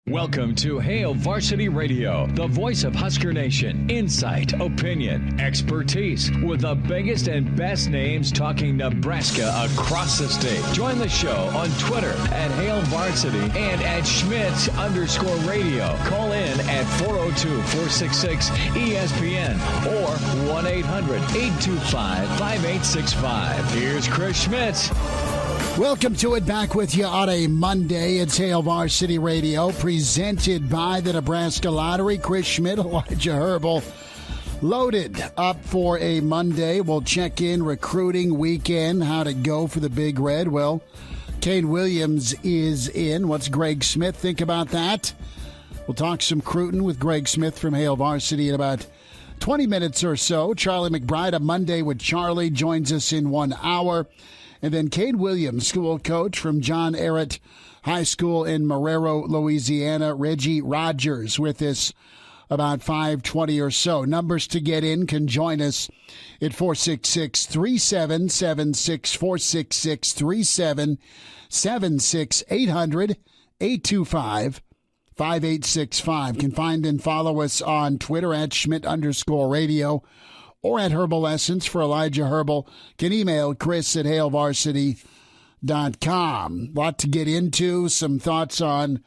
Welcome to Hail Varsity Radio, the voice of Husker Nation. Insight, opinion, expertise, with the biggest and best names talking Nebraska across the state. Join the show on Twitter at Hail Varsity and at Schmidt_radio. Call in at 402-466-ESPN or 1-800-825-5865. Here's Chris Schmidt. Welcome to it, back with you on a Monday. It's Hail Varsity Radio, presented by the Nebraska Lottery. Chris Schmidt, Elijah Herbel, loaded up for a Monday. We'll check in recruiting weekend, how to go for the Big Red. Well, Kaine Williams is in. What's Greg Smith think about that? We'll talk some Cruton with Greg Smith from Hail Varsity in about 20 minutes or so. Charlie McBride, a Monday with Charlie, joins us in 1 hour. And then Kaine Williams, school coach from John Ehret High School in Marrero, Louisiana. Reggie Rogers with us about 5:20 or so. Numbers to get in can join us at 466-3776, 466-3776, 800-825-5865. Can find and follow us on Twitter at Schmidt_radio. Or at Herbal Essence for Elijah Herbel. Can email Chris at HailVarsity.com. A lot to get into. Some thoughts on,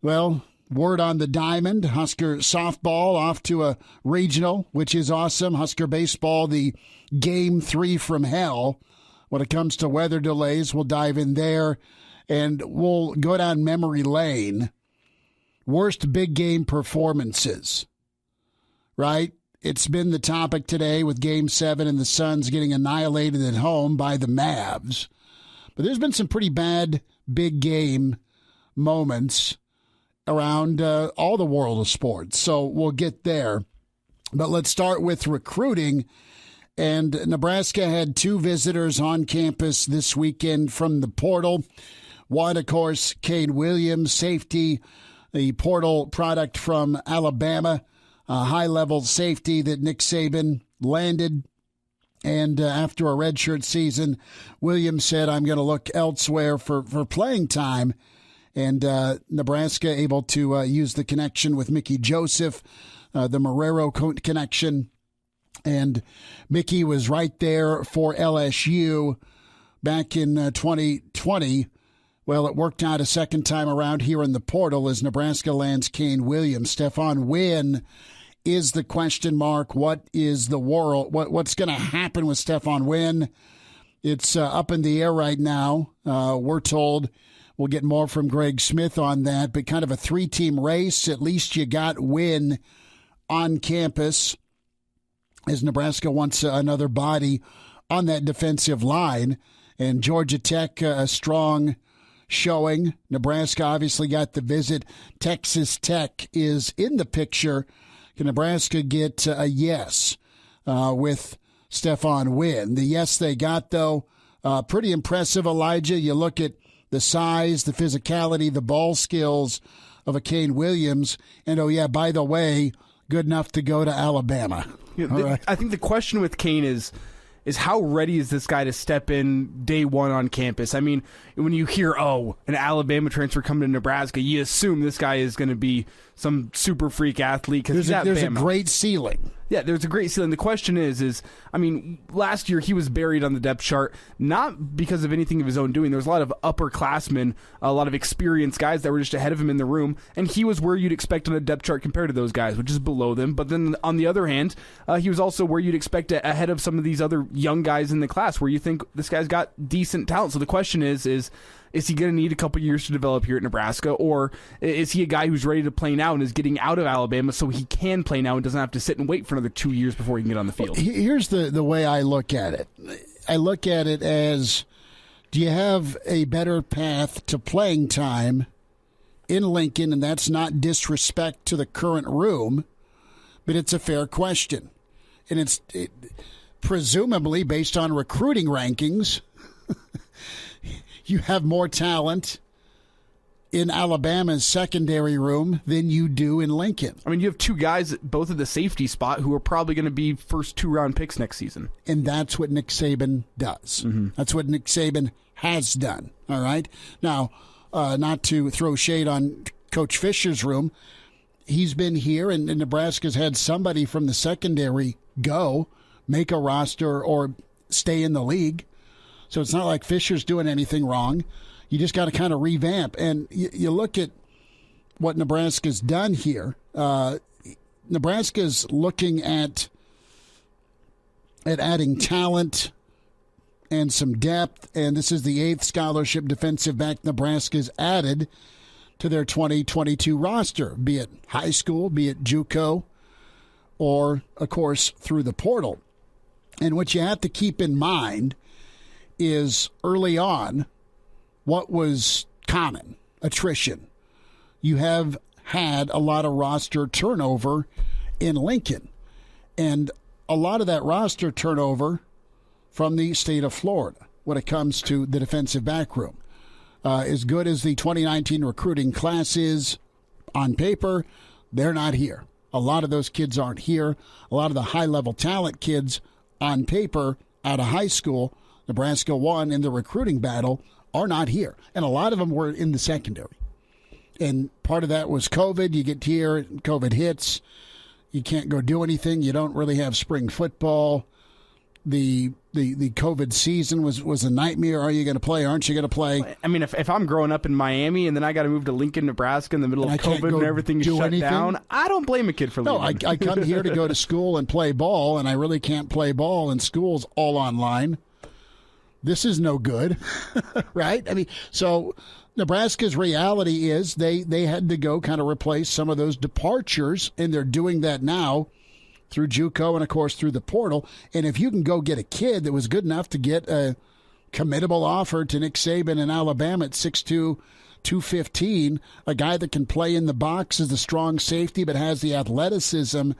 well, word on the diamond. Husker softball off to a regional, which is awesome. Husker baseball, the game 3 from hell. When it comes to weather delays, we'll dive in there. And we'll go down memory lane. Worst big game performances, right? It's been the topic today with Game 7 and the Suns getting annihilated at home by the Mavs. But there's been some pretty bad big game moments around all the world of sports. So we'll get there. But let's start with recruiting. And Nebraska had 2 visitors on campus this weekend from the portal. One, of course, Kaine Williams, safety, the portal product from Alabama. High-level safety that Nick Saban landed. And after a redshirt season, Williams said, I'm going to look elsewhere for playing time. And Nebraska able to use the connection with Mickey Joseph, the Marrero connection. And Mickey was right there for LSU back in 2020. Well, it worked out a second time around here in the portal as Nebraska lands Kaine Williams. Stephon Wynn is the question mark. What is the world? What's going to happen with Stephon Wynn? It's up in the air right now. We're told we'll get more from Greg Smith on that, but kind of a 3-team race. At least you got Wynn on campus as Nebraska wants another body on that defensive line. And Georgia Tech, a strong showing. Nebraska obviously got the visit. Texas Tech is in the picture. Can Nebraska get a yes with Stephon Wynn? The yes they got, though, pretty impressive, Elijah. You look at the size, the physicality, the ball skills of a Kaine Williams. And, oh, yeah, by the way, good enough to go to Alabama. Right. I think the question with Kane is how ready is this guy to step in day one on campus? I mean, when you hear, an Alabama transfer coming to Nebraska, you assume this guy is going to be some super freak athlete. There's a great ceiling. Yeah, there's a great ceiling. The question is, I mean, last year he was buried on the depth chart, not because of anything of his own doing. There was a lot of upperclassmen, a lot of experienced guys that were just ahead of him in the room, and he was where you'd expect on a depth chart compared to those guys, which is below them. But then on the other hand, he was also where you'd expect ahead of some of these other young guys in the class, where you think this guy's got decent talent. So the question is he going to need a couple years to develop here at Nebraska, or is he a guy who's ready to play now and is getting out of Alabama so he can play now and doesn't have to sit and wait for another 2 years before he can get on the field? Here's the way I look at it. I look at it as, do you have a better path to playing time in Lincoln? And that's not disrespect to the current room, but it's a fair question. And it's presumably based on recruiting rankings. You have more talent in Alabama's secondary room than you do in Lincoln. I mean, you have 2 guys, both at the safety spot, who are probably going to be first 2-round picks next season. And that's what Nick Saban does. Mm-hmm. That's what Nick Saban has done. All right? Now, not to throw shade on Coach Fisher's room. He's been here, and Nebraska's had somebody from the secondary go, make a roster, or stay in the league. So it's not like Fisher's doing anything wrong. You just got to kind of revamp. And you look at what Nebraska's done here. Nebraska's looking at adding talent and some depth, and this is the 8th scholarship defensive back Nebraska's added to their 2022 roster, be it high school, be it JUCO, or, of course, through the portal. And what you have to keep in mind is early on what was common, attrition. You have had a lot of roster turnover in Lincoln, and a lot of that roster turnover from the state of Florida when it comes to the defensive back room. As good as the 2019 recruiting class is on paper, they're not here. A lot of those kids aren't here. A lot of the high-level talent kids on paper out of high school, Nebraska won in the recruiting battle, are not here. And a lot of them were in the secondary. And part of that was COVID. You get here, COVID hits. You can't go do anything. You don't really have spring football. The COVID season was a nightmare. Are you going to play? Aren't you going to play? I mean, if I'm growing up in Miami and then I got to move to Lincoln, Nebraska in the middle of COVID and everything is shut down, I don't blame a kid for leaving. No, I come here to go to school and play ball, and I really can't play ball, and school's all online. This is no good, right? I mean, so Nebraska's reality is they had to go kind of replace some of those departures, and they're doing that now through JUCO and, of course, through the portal. And if you can go get a kid that was good enough to get a committable offer to Nick Saban in Alabama at 6'2", 215, a guy that can play in the box as a strong safety but has the athleticism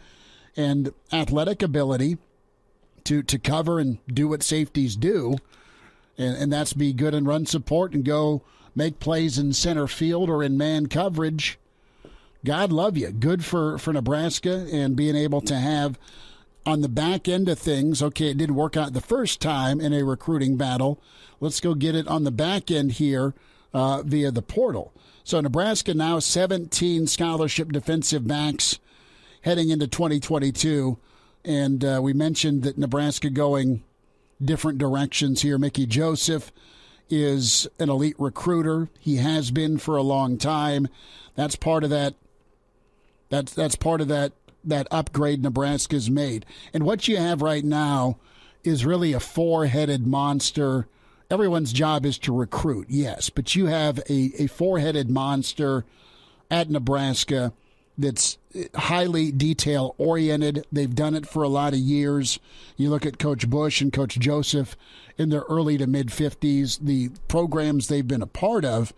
and athletic ability to cover and do what safeties do, and that's be good in run support and go make plays in center field or in man coverage, God love you. Good for Nebraska and being able to have on the back end of things, okay, it didn't work out the first time in a recruiting battle. Let's go get it on the back end here via the portal. So Nebraska now 17 scholarship defensive backs heading into 2022. And we mentioned that Nebraska going different directions here. Mickey Joseph is an elite recruiter. He has been for a long time. That's part of that. That's part of that upgrade Nebraska's made. And what you have right now is really a four-headed monster. Everyone's job is to recruit, yes, but you have a four-headed monster at Nebraska that's highly detail-oriented. They've done it for a lot of years. You look at Coach Bush and Coach Joseph in their early to mid-50s, the programs they've been a part of,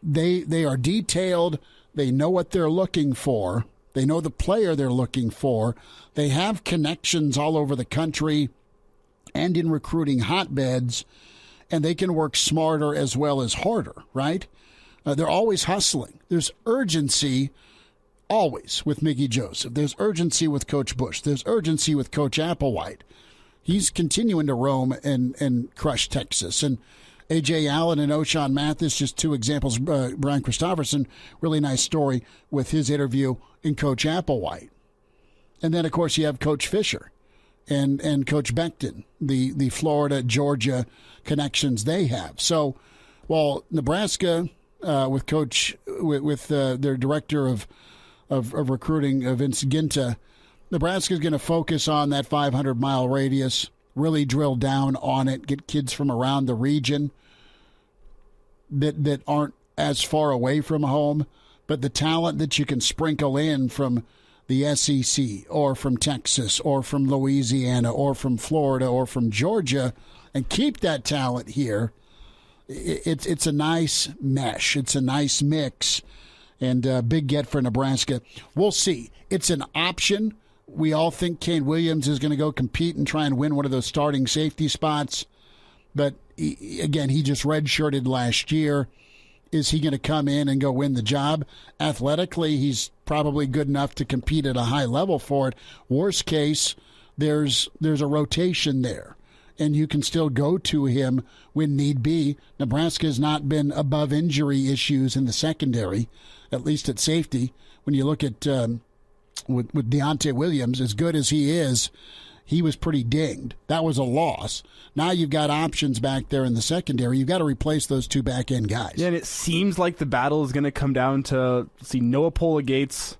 they are detailed. They know what they're looking for. They know the player they're looking for. They have connections all over the country and in recruiting hotbeds, and they can work smarter as well as harder, right? They're always hustling. There's urgency always with Mickey Joseph. There's urgency with Coach Bush. There's urgency with Coach Applewhite. He's continuing to roam and crush Texas. And A.J. Allen and O'Shawn Mathis, just two examples. Brian Christopherson, really nice story with his interview in Coach Applewhite. And then, of course, you have Coach Fisher and Coach Becton, the Florida, Georgia connections they have. So while Nebraska, with their director of recruiting, Vince Ginta, Nebraska is going to focus on that 500-mile radius, really drill down on it, get kids from around the region that aren't as far away from home, but the talent that you can sprinkle in from the SEC or from Texas or from Louisiana or from Florida or from Georgia and keep that talent here. It's a nice mesh. It's a nice mix, and a big get for Nebraska. We'll see. It's an option. We all think Kaine Williams is going to go compete and try and win one of those starting safety spots. But, again, he just redshirted last year. Is he going to come in and go win the job? Athletically, he's probably good enough to compete at a high level for it. Worst case, there's a rotation there, and you can still go to him when need be. Nebraska has not been above injury issues in the secondary. at least at safety. When you look at with Kaine Williams, as good as he is, he was pretty dinged. That was a loss. Now you've got options back there in the secondary. You've got to replace those two back-end guys. Yeah, and it seems like the battle is going to come down to, Noah Pola-Gates,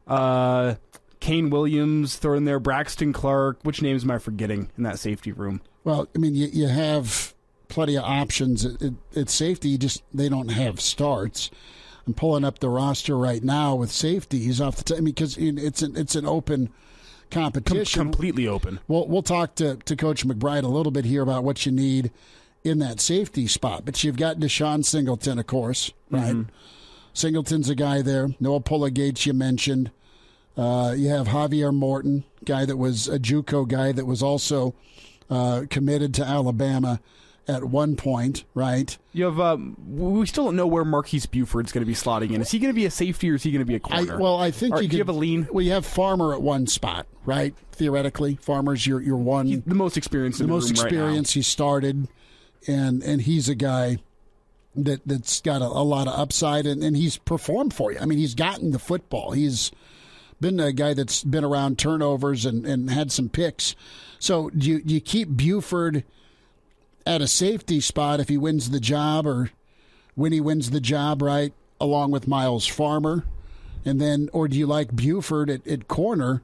Kaine Williams, throw in there Braxton Clark. Which names am I forgetting in that safety room? Well, I mean, you have plenty of options at safety. They don't have starts. I'm pulling up the roster right now with safeties off the time because it's an open competition. Completely open. We'll talk to Coach McBride a little bit here about what you need in that safety spot. But you've got Deshaun Singleton, of course, right? Mm-hmm. Singleton's a guy there. Noah Pola-Gates you mentioned. You have Javier Morton, guy that was a JUCO guy that was also committed to Alabama at one point, right? You have we still don't know where Marquise Buford's going to be slotting in. Is he going to be a safety or is he going to be a corner? I think do you have a lean? Well, you have Farmer at one spot, right? Theoretically, Farmer's your one. He's the most experienced in the room right now. He started, and he's a guy that's got a lot of upside, and he's performed for you. I mean, he's gotten the football. He's been a guy that's been around turnovers and had some picks. So do you keep Buford at a safety spot if he wins the job, or when he wins the job, right, along with Miles Farmer, and then, or do you like Buford at corner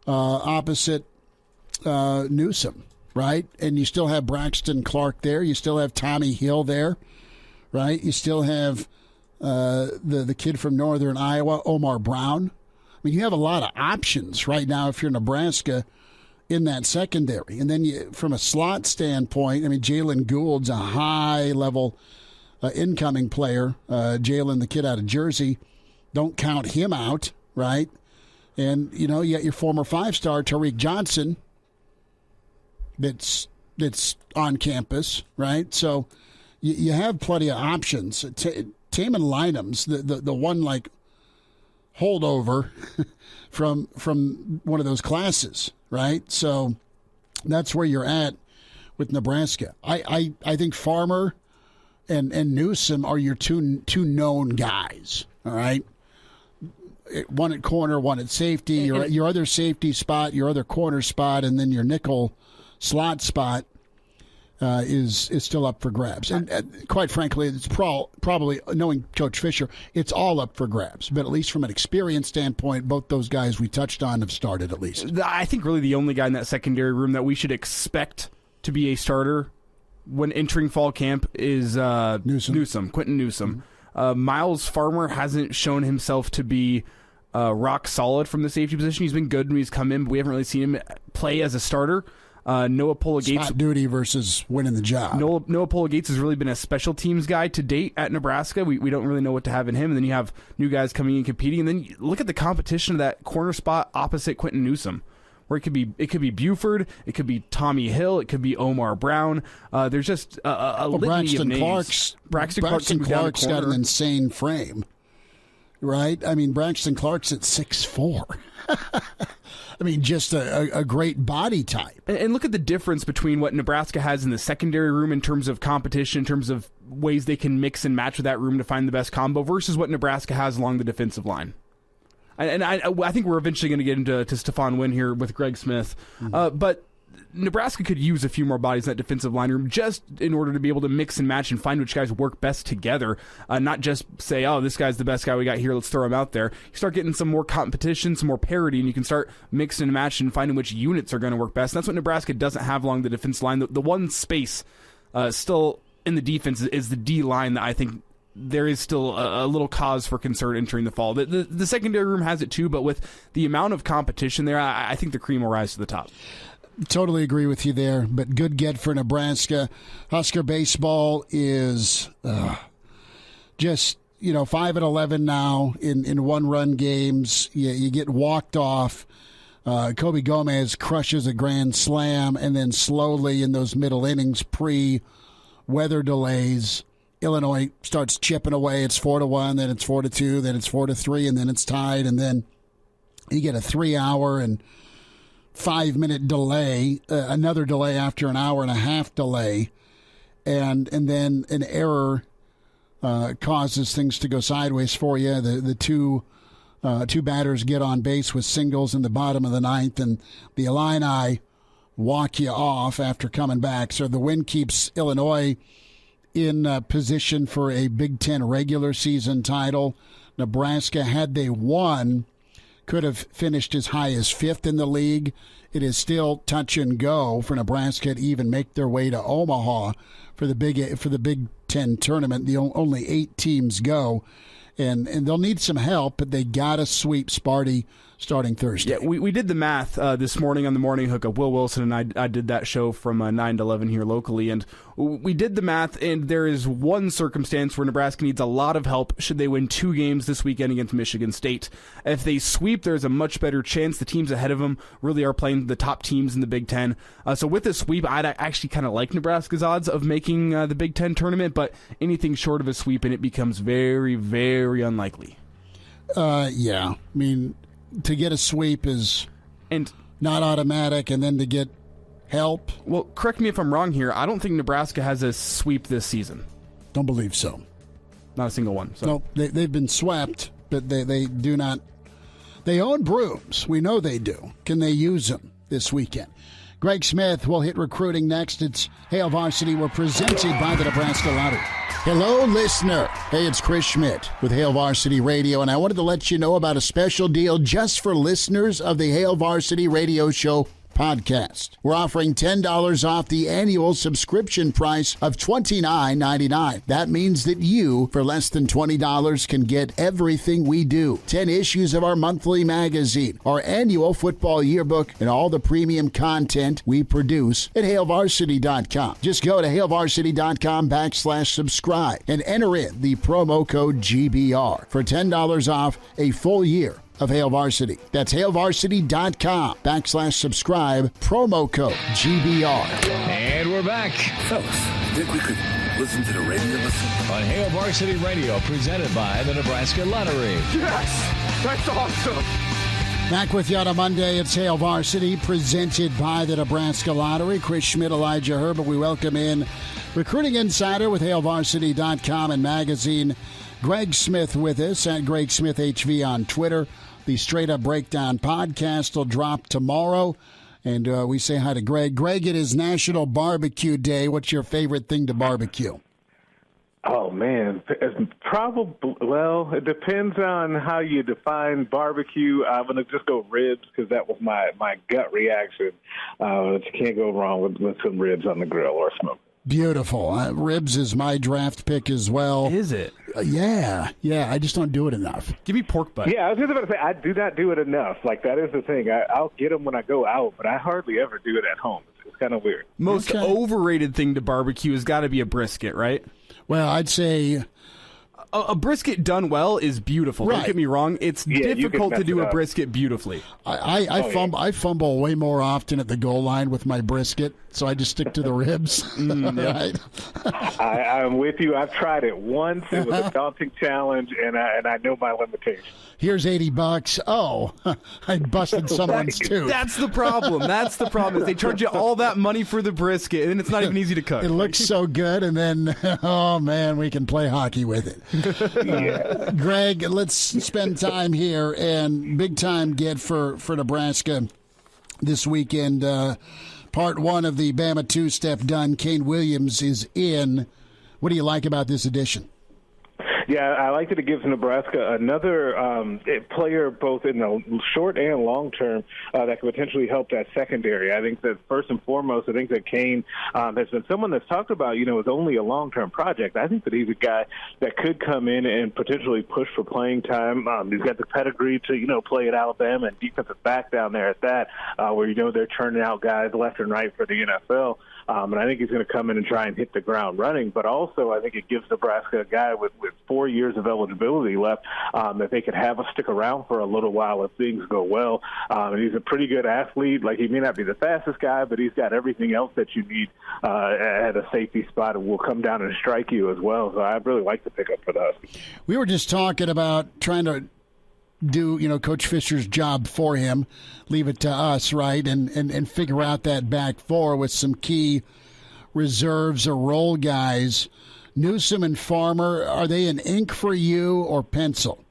opposite Newsome, right? And you still have Braxton Clark there. You still have Tommy Hill there, right? You still have the kid from Northern Iowa, Omar Brown. I mean, you have a lot of options right now if you're Nebraska in that secondary. And then from a slot standpoint, I mean, Jalen Gould's a high-level incoming player. Jalen, the kid out of Jersey, don't count him out, right? And, you got your former five-star Tariq Johnson that's on campus, right? So you have plenty of options. Taman Linehams, the one, holdover from one of those classes, right? So that's where you're at with Nebraska. I think Farmer and Newsome are your two known guys, all right? One at corner, one at safety, your other safety spot, your other corner spot, and then your nickel slot spot is still up for grabs. And quite frankly, it's probably, knowing Coach Fisher, it's all up for grabs. But at least from an experience standpoint, both those guys we touched on have started at least. I think really the only guy in that secondary room that we should expect to be a starter when entering fall camp is Newsome, Quentin Newsome. Mm-hmm. Miles Farmer hasn't shown himself to be rock solid from the safety position. He's been good when he's come in, but we haven't really seen him play as a starter. Noah Pola-Gates, spot duty versus winning the job. Noah Pola-Gates has really been a special teams guy to date at Nebraska. We don't really know what to have in him. And then you have new guys coming in competing. And then you look at the competition of that corner spot opposite Quentin Newsome, where it could be Buford, it could be Tommy Hill, it could be Omar Brown. There's just a litany of names. Braxton Clark's got an insane frame, right? I mean, Braxton Clark's at 6'4". I mean, just a great body type. And look at the difference between what Nebraska has in the secondary room in terms of competition, in terms of ways they can mix and match with that room to find the best combo versus what Nebraska has along the defensive line. And I think we're eventually going to get into Stephon Wynn here with Greg Smith. Mm-hmm. But Nebraska could use a few more bodies in that defensive line room just in order to be able to mix and match and find which guys work best together, not just say, oh, this guy's the best guy we got here, let's throw him out there. You start getting some more competition, some more parity, and you can start mixing and matching and finding which units are going to work best. And that's what Nebraska doesn't have along the defense line. The one space still in the defense is the D line that I think there is still a little cause for concern entering the fall. The secondary room has it too, but with the amount of competition there, I think the cream will rise to the top. Totally agree with you there, but good get for Nebraska. Husker baseball is just, 5-11 now in one-run games. You get walked off. Kobe Gomez crushes a grand slam, and then slowly in those middle innings, pre-weather delays, Illinois starts chipping away. It's 4-1, then it's 4-2, then it's 4-3, and then it's tied, and then you get a 3-hour and 5-minute delay, another delay after an hour and a half delay, and then an error causes things to go sideways for you. The two batters get on base with singles in the bottom of the ninth, and the Illini walk you off after coming back. So the win keeps Illinois in position for a Big Ten regular season title. Nebraska, had they won, could have finished as high as fifth in the league. It is still touch and go for Nebraska to even make their way to Omaha for the Big Ten tournament. The only 8 teams go, and they'll need some help, but they got to sweep Sparty starting Thursday. Yeah, we did the math this morning on the Morning Hookup. Will Wilson and I did that show from 9 to 11 here locally, and we did the math, and there is one circumstance where Nebraska needs a lot of help should they win 2 games this weekend against Michigan State. If they sweep, there's a much better chance. The teams ahead of them really are playing the top teams in the Big Ten. So with this sweep, I'd actually kind of like Nebraska's odds of making the Big Ten tournament, but anything short of a sweep, and it becomes very, very unlikely. Yeah. I mean, to get a sweep is not automatic, and then to get help. Well, correct me if I'm wrong here. I don't think Nebraska has a sweep this season. Don't believe so. Not a single one. So. No, they've been swept, but they do not. They own brooms. We know they do. Can they use them this weekend? Greg Smith will hit recruiting next. It's Hail Varsity. We're presented by the Nebraska Lottery. Hello, listener. Hey, it's Chris Schmidt with Hail Varsity Radio, and I wanted to let you know about a special deal just for listeners of the Hail Varsity Radio Show podcast. We're offering $10 off the annual subscription price of $29.99. That means that you, for less than $20, can get everything we do. 10 issues of our monthly magazine, our annual football yearbook, and all the premium content we produce at HailVarsity.com. Just go to HailVarsity.com/subscribe and enter in the promo code GBR for $10 off a full year of Hail Varsity. That's HailVarsity.com/subscribe, promo code GBR. And we're back Fellas, think we could listen to the radio on Hail Varsity Radio, presented by the Nebraska Lottery. Yes! That's awesome! Back with you on a Monday. It's Hail Varsity, presented by the Nebraska Lottery. Chris Schmidt, Elijah Herbel. We welcome in recruiting insider with HailVarsity.com and magazine, Greg Smith, with us at Greg Smith HV on Twitter. The Straight Up Breakdown podcast will drop tomorrow, and we say hi to Greg. Greg, it is National Barbecue Day. What's your favorite thing to barbecue? Oh, man. Probably, well, it depends on how you define barbecue. I'm going to just go ribs because that was my gut reaction. But you can't go wrong with some ribs on the grill or smoke. Beautiful. Ribs is my draft pick as well. Is it? Yeah. I just don't do it enough. Give me pork butt. Yeah, I was just about to say, I do not do it enough. Like, that is the thing. I'll get them when I go out, but I hardly ever do it at home. It's kind of weird. Most overrated thing to barbecue has got to be a brisket, right? Well, I'd say a brisket done well is beautiful. Right. Don't get me wrong. It's difficult to do a brisket beautifully. I fumble way more often at the goal line with my brisket, so I just stick to the ribs. Right. I'm with you. I've tried it once. It was a daunting challenge, and I know my limitations. Here's $80. Oh, I busted someone's tooth. That's the problem. Is they charge you all that money for the brisket, and it's not even easy to cook. It looks so good, and then, oh, man, we can play hockey with it. Yeah. Greg, let's spend time here, and big-time get for Nebraska this weekend. Part 1 of the Bama two-step done. Kaine Williams is in. What do you like about this edition? Yeah, I like that it gives Nebraska another player both in the short and long term that could potentially help that secondary. I think that first and foremost, I think that Kane has been someone that's talked about, is only a long-term project. I think that he's a guy that could come in and potentially push for playing time. He's got the pedigree to, play at Alabama and defensive back down there at that, where, they're turning out guys left and right for the NFL. And I think he's going to come in and try and hit the ground running. But also, I think it gives Nebraska a guy with 4 years of eligibility left that they could have stick around for a little while if things go well. And he's a pretty good athlete. Like, he may not be the fastest guy, but he's got everything else that you need at a safety spot and will come down and strike you as well. So I really like the pickup for the Huskies. We were just talking about trying to do, Coach Fisher's job for him, leave it to us, right, and figure out that back four with some key reserves or role guys Newsome and Farmer, are they in ink for you or pencil?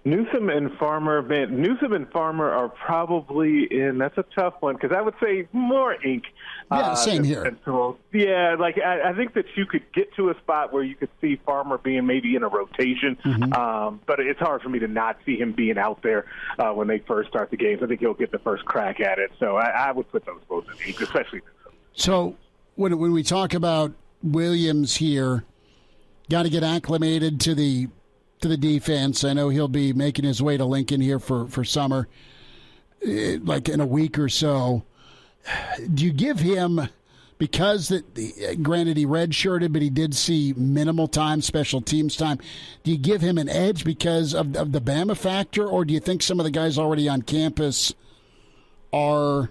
Newsome and Farmer, man, Newsome and Farmer are probably in. That's a tough one because I would say more ink. Yeah, same here. Pencil. Yeah, like I think that you could get to a spot where you could see Farmer being maybe in a rotation, but it's hard for me to not see him being out there when they first start the games. I think he'll get the first crack at it. So I would put those both in ink, especially Newsome. So when we talk about Williams here, got to get acclimated to the defense. I know he'll be making his way to Lincoln here for summer, like in a week or so. Do you give him, because granted he redshirted, but he did see minimal time, special teams time, do you give him an edge because of the Bama factor, or do you think some of the guys already on campus are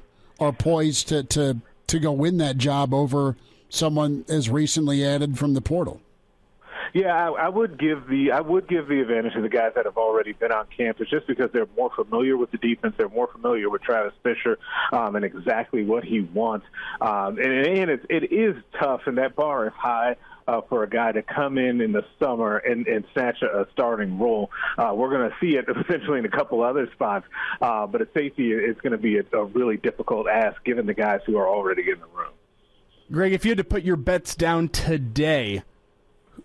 poised to go win that job over someone as recently added from the portal? Yeah, I would give the advantage to the guys that have already been on campus, just because they're more familiar with the defense, they're more familiar with Travis Fisher and exactly what he wants. And it is tough, and that bar is high for a guy to come in the summer and snatch a starting role. We're going to see it essentially in a couple other spots, but at safety, it's going to be a really difficult ask given the guys who are already in the room. Greg, if you had to put your bets down today,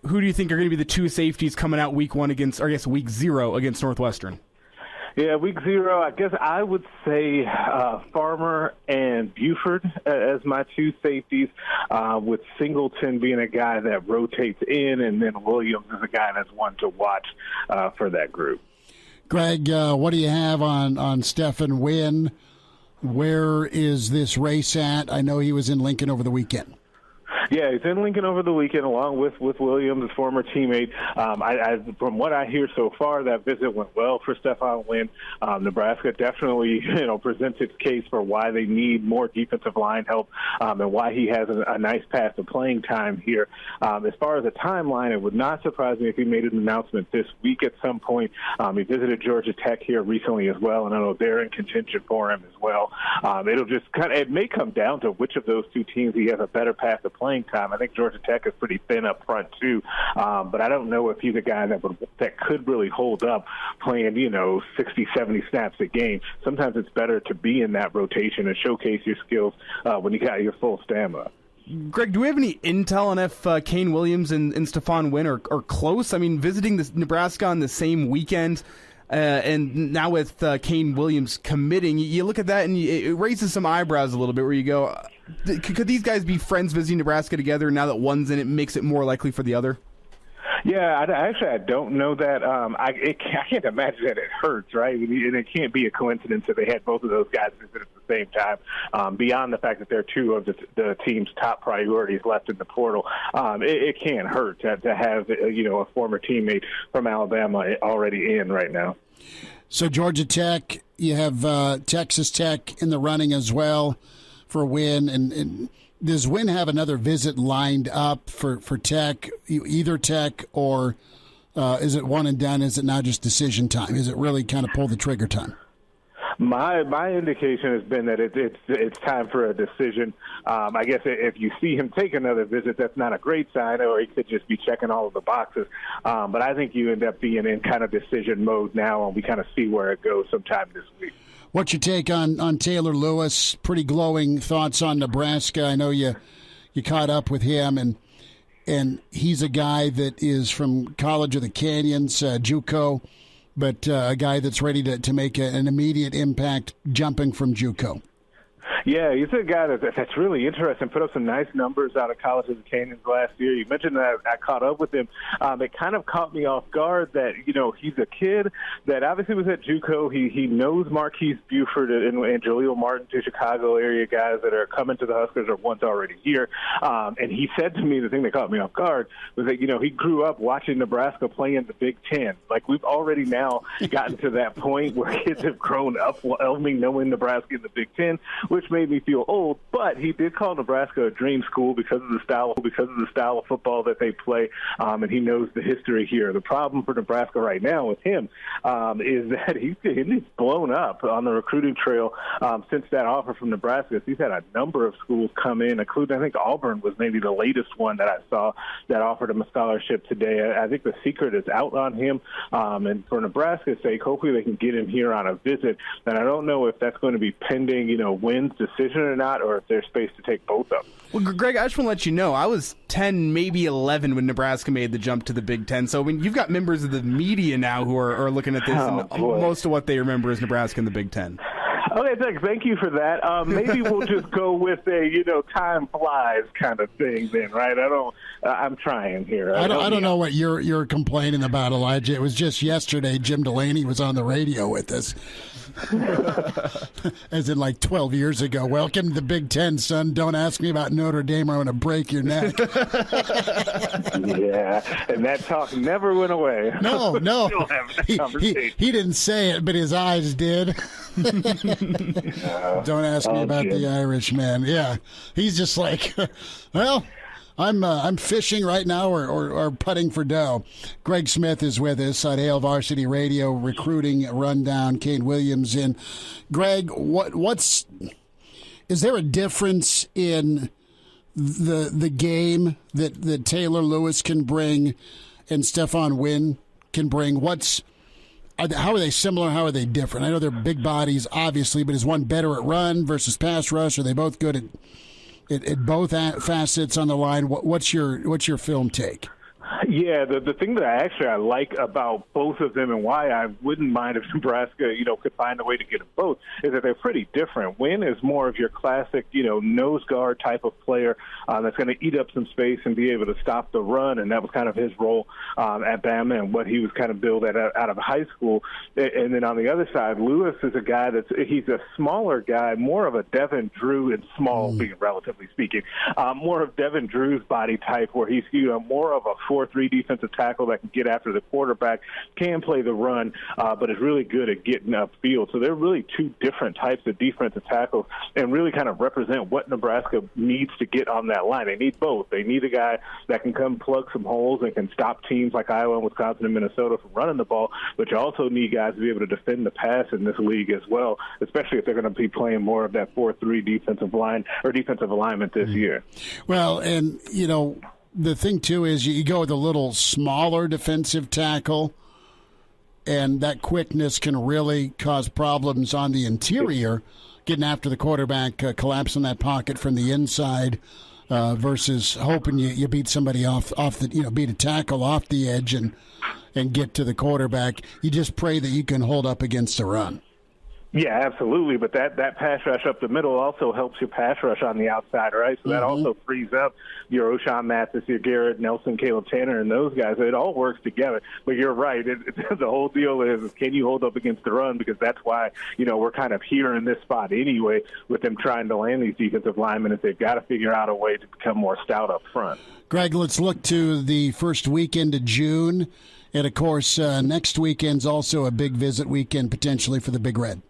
who do you think are going to be the two safeties coming out week 0 against Northwestern? Yeah, week 0, I guess I would say Farmer and Buford as my two safeties, with Singleton being a guy that rotates in, and then Williams is a guy that's one to watch for that group. Greg, what do you have on Stephen Wynn? Where is this race at? I know he was in Lincoln over the weekend. Yeah, he's in Lincoln over the weekend along with Williams, his former teammate. From what I hear so far, that visit went well for Stephon Wynn. Nebraska definitely, presents its case for why they need more defensive line help and why he has a nice path to playing time here. As far as a timeline, it would not surprise me if he made an announcement this week at some point. He visited Georgia Tech here recently as well, and I know they're in contention for him as well. It'll just it may come down to which of those two teams he has a better path to playing time. I think Georgia Tech is pretty thin up front too, but I don't know if he's a guy that could really hold up playing 60, 70 snaps a game. Sometimes it's better to be in that rotation and showcase your skills when you got your full stamina. Greg, do we have any intel on if Kaine Williams and Stephon Wynn are close? I mean, visiting Nebraska on the same weekend, and now with Kaine Williams committing, you look at that and it raises some eyebrows a little bit where you go, could these guys be friends visiting Nebraska together, and now that one's in it makes it more likely for the other? Yeah, I don't know that. I can't imagine that it hurts, right? And it can't be a coincidence that they had both of those guys visit at the same time, beyond the fact that they're two of the team's top priorities left in the portal. It can't hurt to have a former teammate from Alabama already in right now. So Georgia Tech, you have Texas Tech in the running as well for Wynn, and does Wynn have another visit lined up for Tech, either Tech, or is it one and done? Is it now just decision time? Is it really kind of pull the trigger time? My indication has been that it's time for a decision. I guess if you see him take another visit, that's not a great sign, or he could just be checking all of the boxes. But I think you end up being in kind of decision mode now, and we kind of see where it goes sometime this week. What's your take on Taylor Lewis? Pretty glowing thoughts on Nebraska. I know you caught up with him, and he's a guy that is from College of the Canyons, JUCO, but a guy that's ready to make an immediate impact jumping from JUCO. Yeah, he's a guy that's really interesting. Put up some nice numbers out of College of the Canyons last year. You mentioned that I caught up with him. It kind of caught me off guard that, he's a kid that obviously was at JUCO. He knows Marquise Buford and Jaleel Martin, two Chicago area guys that are coming to the Huskers or once already here. And he said to me, the thing that caught me off guard was that, he grew up watching Nebraska play in the Big Ten. Like, we've already now gotten to that point where kids have grown up knowing Nebraska in the Big Ten, which made me feel old, but he did call Nebraska a dream school because of the style of football that they play, and he knows the history here. The problem for Nebraska right now with him is that he's blown up on the recruiting trail since that offer from Nebraska. He's had a number of schools come in, including I think Auburn was maybe the latest one that I saw that offered him a scholarship today. I think the secret is out on him, and for Nebraska's sake, hopefully they can get him here on a visit. And I don't know if that's going to be pending, Wynn's decision or not, or if there's space to take both of them. Well, Greg, I just want to let you know, I was 10, maybe 11 when Nebraska made the jump to the Big Ten. So you've got members of the media now who are looking at this, and most of what they remember is Nebraska in the Big Ten. Okay, thank you for that. Maybe we'll just go with a, time flies kind of thing then, right? I'm trying here. I don't know what you're complaining about, Elijah. It was just yesterday Jim Delaney was on the radio with us. As in like 12 years ago. Welcome to the Big Ten, son. Don't ask me about Notre Dame or I'm going to break your neck. Yeah, and that talk never went away. No. He didn't say it, but his eyes did. Don't ask me about the Irish, man. Yeah, he's just like, well, I'm fishing right now or putting for dough. Greg Smith is with us on Hail Varsity Radio, recruiting rundown. Kaine Williams in. Greg, is there a difference in the game that Taylor Lewis can bring and Stephon Wynn can bring? How are they similar? How are they different? I know they're big bodies, obviously, but is one better at run versus pass rush? Are they both good at both facets on the line? What's your film take? Yeah, the thing that I like about both of them and why I wouldn't mind if Nebraska, could find a way to get them both is that they're pretty different. Wynn is more of your classic, nose guard type of player that's going to eat up some space and be able to stop the run, and that was kind of his role at Bama and what he was kind of billed out of high school. And then on the other side, Lewis is a guy he's a smaller guy, more of a Devin Drew and small, being relatively speaking, more of Devin Drew's body type where he's more of a 4-3 defensive tackle that can get after the quarterback, can play the run, but is really good at getting upfield. So they're really two different types of defensive tackles and really kind of represent what Nebraska needs to get on that line. They need both. They need a guy that can come plug some holes and can stop teams like Iowa, Wisconsin, and Minnesota from running the ball, but you also need guys to be able to defend the pass in this league as well, especially if they're going to be playing more of that 4-3 defensive line or defensive alignment this year. Well, and, the thing, too, is you go with a little smaller defensive tackle, and that quickness can really cause problems on the interior, getting after the quarterback, collapsing that pocket from the inside versus hoping you beat somebody off the, beat a tackle off the edge and get to the quarterback. You just pray that you can hold up against the run. Yeah, absolutely. But that pass rush up the middle also helps your pass rush on the outside, right? So that also frees up your O'Shawn Mathis, your Garrett Nelson, Caleb Tanner, and those guys. It all works together. But you're right. The whole deal is can you hold up against the run? Because that's why, we're kind of here in this spot anyway with them trying to land these defensive linemen if they've got to figure out a way to become more stout up front. Greg, let's look to the first weekend of June. And, of course, next weekend's also a big visit weekend potentially for the Big Red.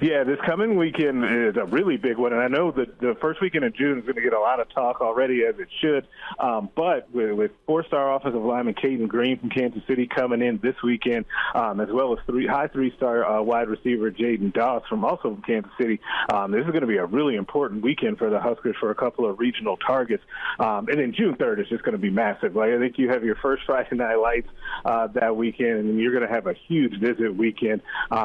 Yeah, this coming weekend is a really big one, and I know that the first weekend of June is going to get a lot of talk already, as it should. But with four-star offensive lineman Caden Green from Kansas City coming in this weekend, as well as high three-star wide receiver Jaden Doss from Kansas City, this is going to be a really important weekend for the Huskers for a couple of regional targets. And then June 3rd is just going to be massive. I think you have your first Friday Night Lights that weekend, and you're going to have a huge visit weekend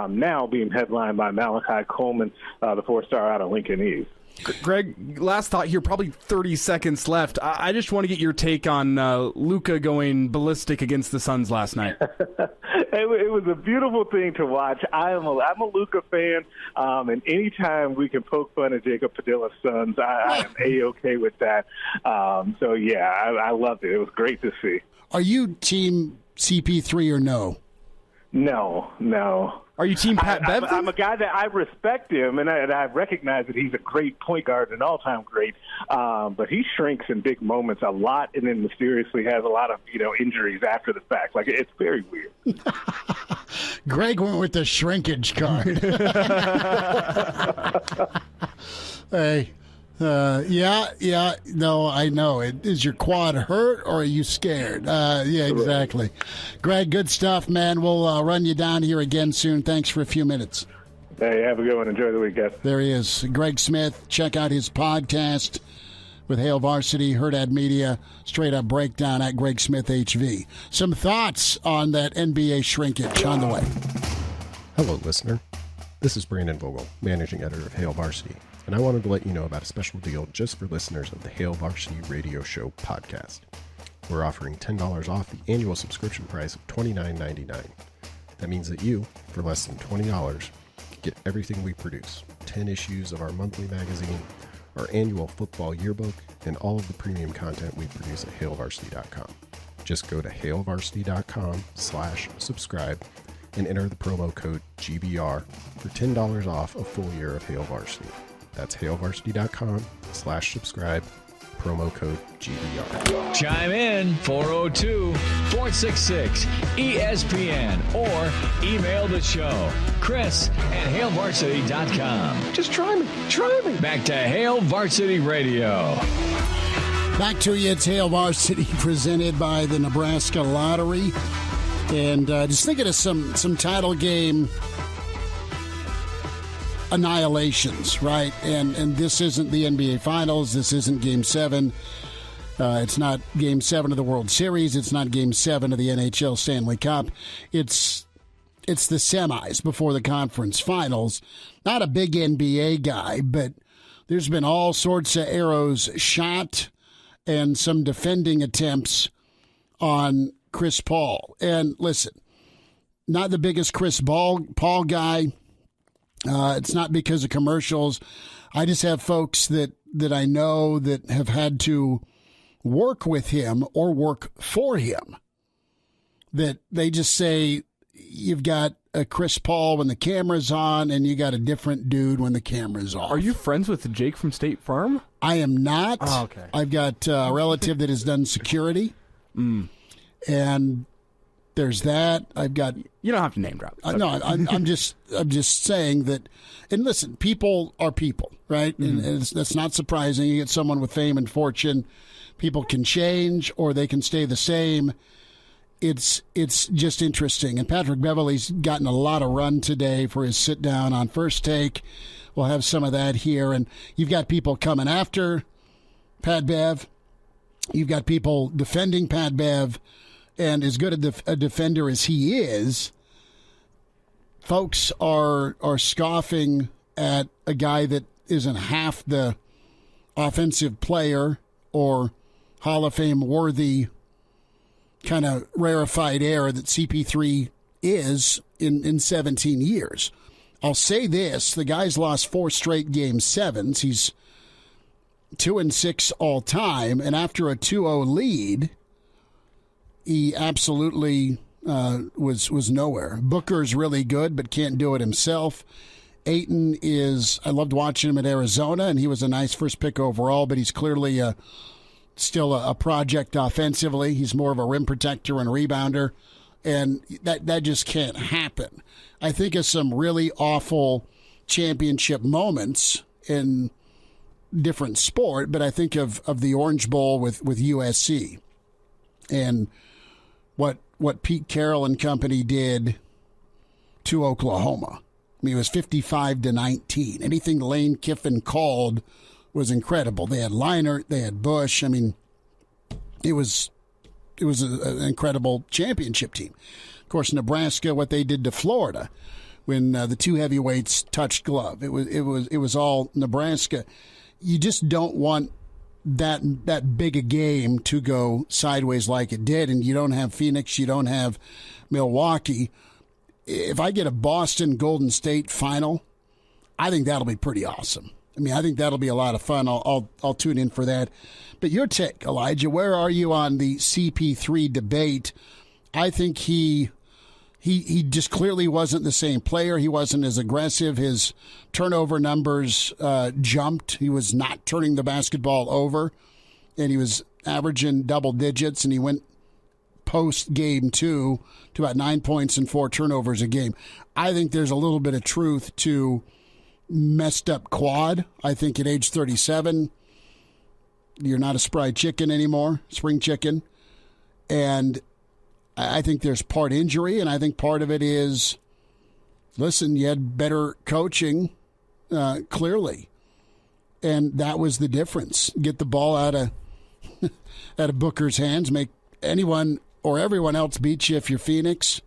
now being headlined by Malachi Coleman, the four-star out of Lincoln East. Greg, last thought here, probably 30 seconds left. I just want to get your take on Luka going ballistic against the Suns last night. It was a beautiful thing to watch. I'm a Luka fan, and anytime we can poke fun at Jacob Padilla's Suns, I am A-okay with that. So, yeah, I loved it. It was great to see. Are you team CP3 or no? No. Are you team Pat Bev? I'm a guy that I respect him, and I recognize that he's a great point guard, an all-time great. But he shrinks in big moments a lot, and then mysteriously has a lot of injuries after the fact. It's very weird. Greg went with the shrinkage card. Hey, no, I know. Is your quad hurt or are you scared? Yeah, exactly. Greg, good stuff, man. We'll run you down here again soon. Thanks for a few minutes. Hey, have a good one. Enjoy the weekend. There he is, Greg Smith. Check out his podcast with Hail Varsity, Hurrdat Media, straight up breakdown at Greg Smith HV. Some thoughts on that NBA shrinkage on the way. Hello, listener. This is Brandon Vogel, managing editor of Hail Varsity, and I wanted to let you know about a special deal just for listeners of the Hail Varsity Radio Show podcast. We're offering $10 off the annual subscription price of $29.99. That means that you, for less than $20, get everything we produce, 10 issues of our monthly magazine, our annual football yearbook, and all of the premium content we produce at hailvarsity.com. Just go to hailvarsity.com/subscribe and enter the promo code GBR for $10 off a full year of Hail Varsity. That's hailvarsity.com/subscribe, promo code GBR. Chime in 402-466-ESPN or email the show, Chris@hailvarsity.com. Just try me. Back to Hail Varsity Radio. Back to you. It's Hail Varsity presented by the Nebraska Lottery. And just thinking of some title game annihilations, right? And this isn't the NBA Finals. This isn't Game 7. It's not Game 7 of the World Series. It's not Game 7 of the NHL Stanley Cup. It's the semis before the conference finals. Not a big NBA guy, but there's been all sorts of arrows shot and some defending attempts on Chris Paul. And listen, not the biggest Chris Paul guy. It's not because of commercials. I just have folks that I know that have had to work with him or work for him, that they just say you've got a Chris Paul when the camera's on and you got a different dude when the camera's off. Are you friends with Jake from State Farm? I am not. Oh, okay. I've got a relative that has done security. And there's that. I've got. You don't have to name drop. No, I'm just saying that. And listen, people are people, right? Mm-hmm. And that's not surprising. You get someone with fame and fortune. People can change or they can stay the same. It's just interesting. And Patrick Beverley's gotten a lot of run today for his sit down on First Take. We'll have some of that here. And you've got people coming after Pat Bev. You've got people defending Pat Bev. And as good a defender as he is, folks are scoffing at a guy that isn't half the offensive player or Hall of Fame worthy kind of rarefied air that CP3 is in 17 years. I'll say this, the guy's lost 4 straight Game 7s. He's 2-6 all time, and after a 2-0 lead, he absolutely was nowhere. Booker's really good, but can't do it himself. Ayton is, I loved watching him at Arizona, and he was a nice first pick overall, but he's clearly still a project offensively. He's more of a rim protector and rebounder, and that just can't happen. I think of some really awful championship moments in different sport, but I think of the Orange Bowl with USC and what Pete Carroll and company did to Oklahoma. I mean, it was 55-19. Anything Lane Kiffin called was incredible. They had Leinart, they had Bush. I mean, it was an incredible championship team. Of course, Nebraska, what they did to Florida when the two heavyweights touched glove. It was all Nebraska. You just don't want that big a game to go sideways like it did, and you don't have Phoenix, you don't have Milwaukee. If I get a Boston Golden State final, I think that'll be pretty awesome. I mean, I think that'll be a lot of fun. I'll tune in for that. But your take, Elijah, where are you on the CP3 debate? I think he just clearly wasn't the same player. He wasn't as aggressive. His turnover numbers jumped. He was not turning the basketball over, and he was averaging double digits, and he went post game 2 to about 9 points and 4 turnovers a game. I think there's a little bit of truth to messed up quad. I think at age 37, you're not a spry chicken anymore, spring chicken. And I think there's part injury, and I think part of it is, listen, you had better coaching, clearly. And that was the difference. Get the ball out of Booker's hands, make anyone or everyone else beat you if you're Phoenix.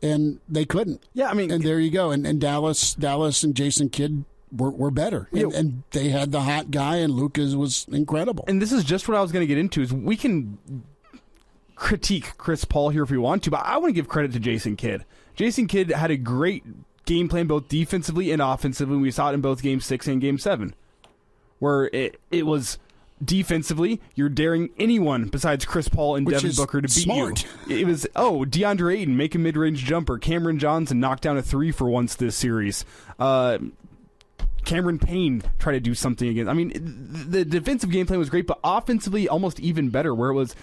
And they couldn't. Yeah, I mean, and there you go. And Dallas and Jason Kidd were better. And they had the hot guy, and Lucas was incredible. And this is just what I was going to get into, is we can critique Chris Paul here if we want to, but I want to give credit to Jason Kidd. Jason Kidd had a great game plan both defensively and offensively. We saw it in both Game 6 and Game 7, where it was defensively, you're daring anyone besides Chris Paul and Devin Booker to beat you. It was, DeAndre Ayton, make a mid-range jumper. Cameron Johnson knocked down a 3 for once this series. Cameron Payne tried to do something again. I mean, the defensive game plan was great, but offensively almost even better, where it was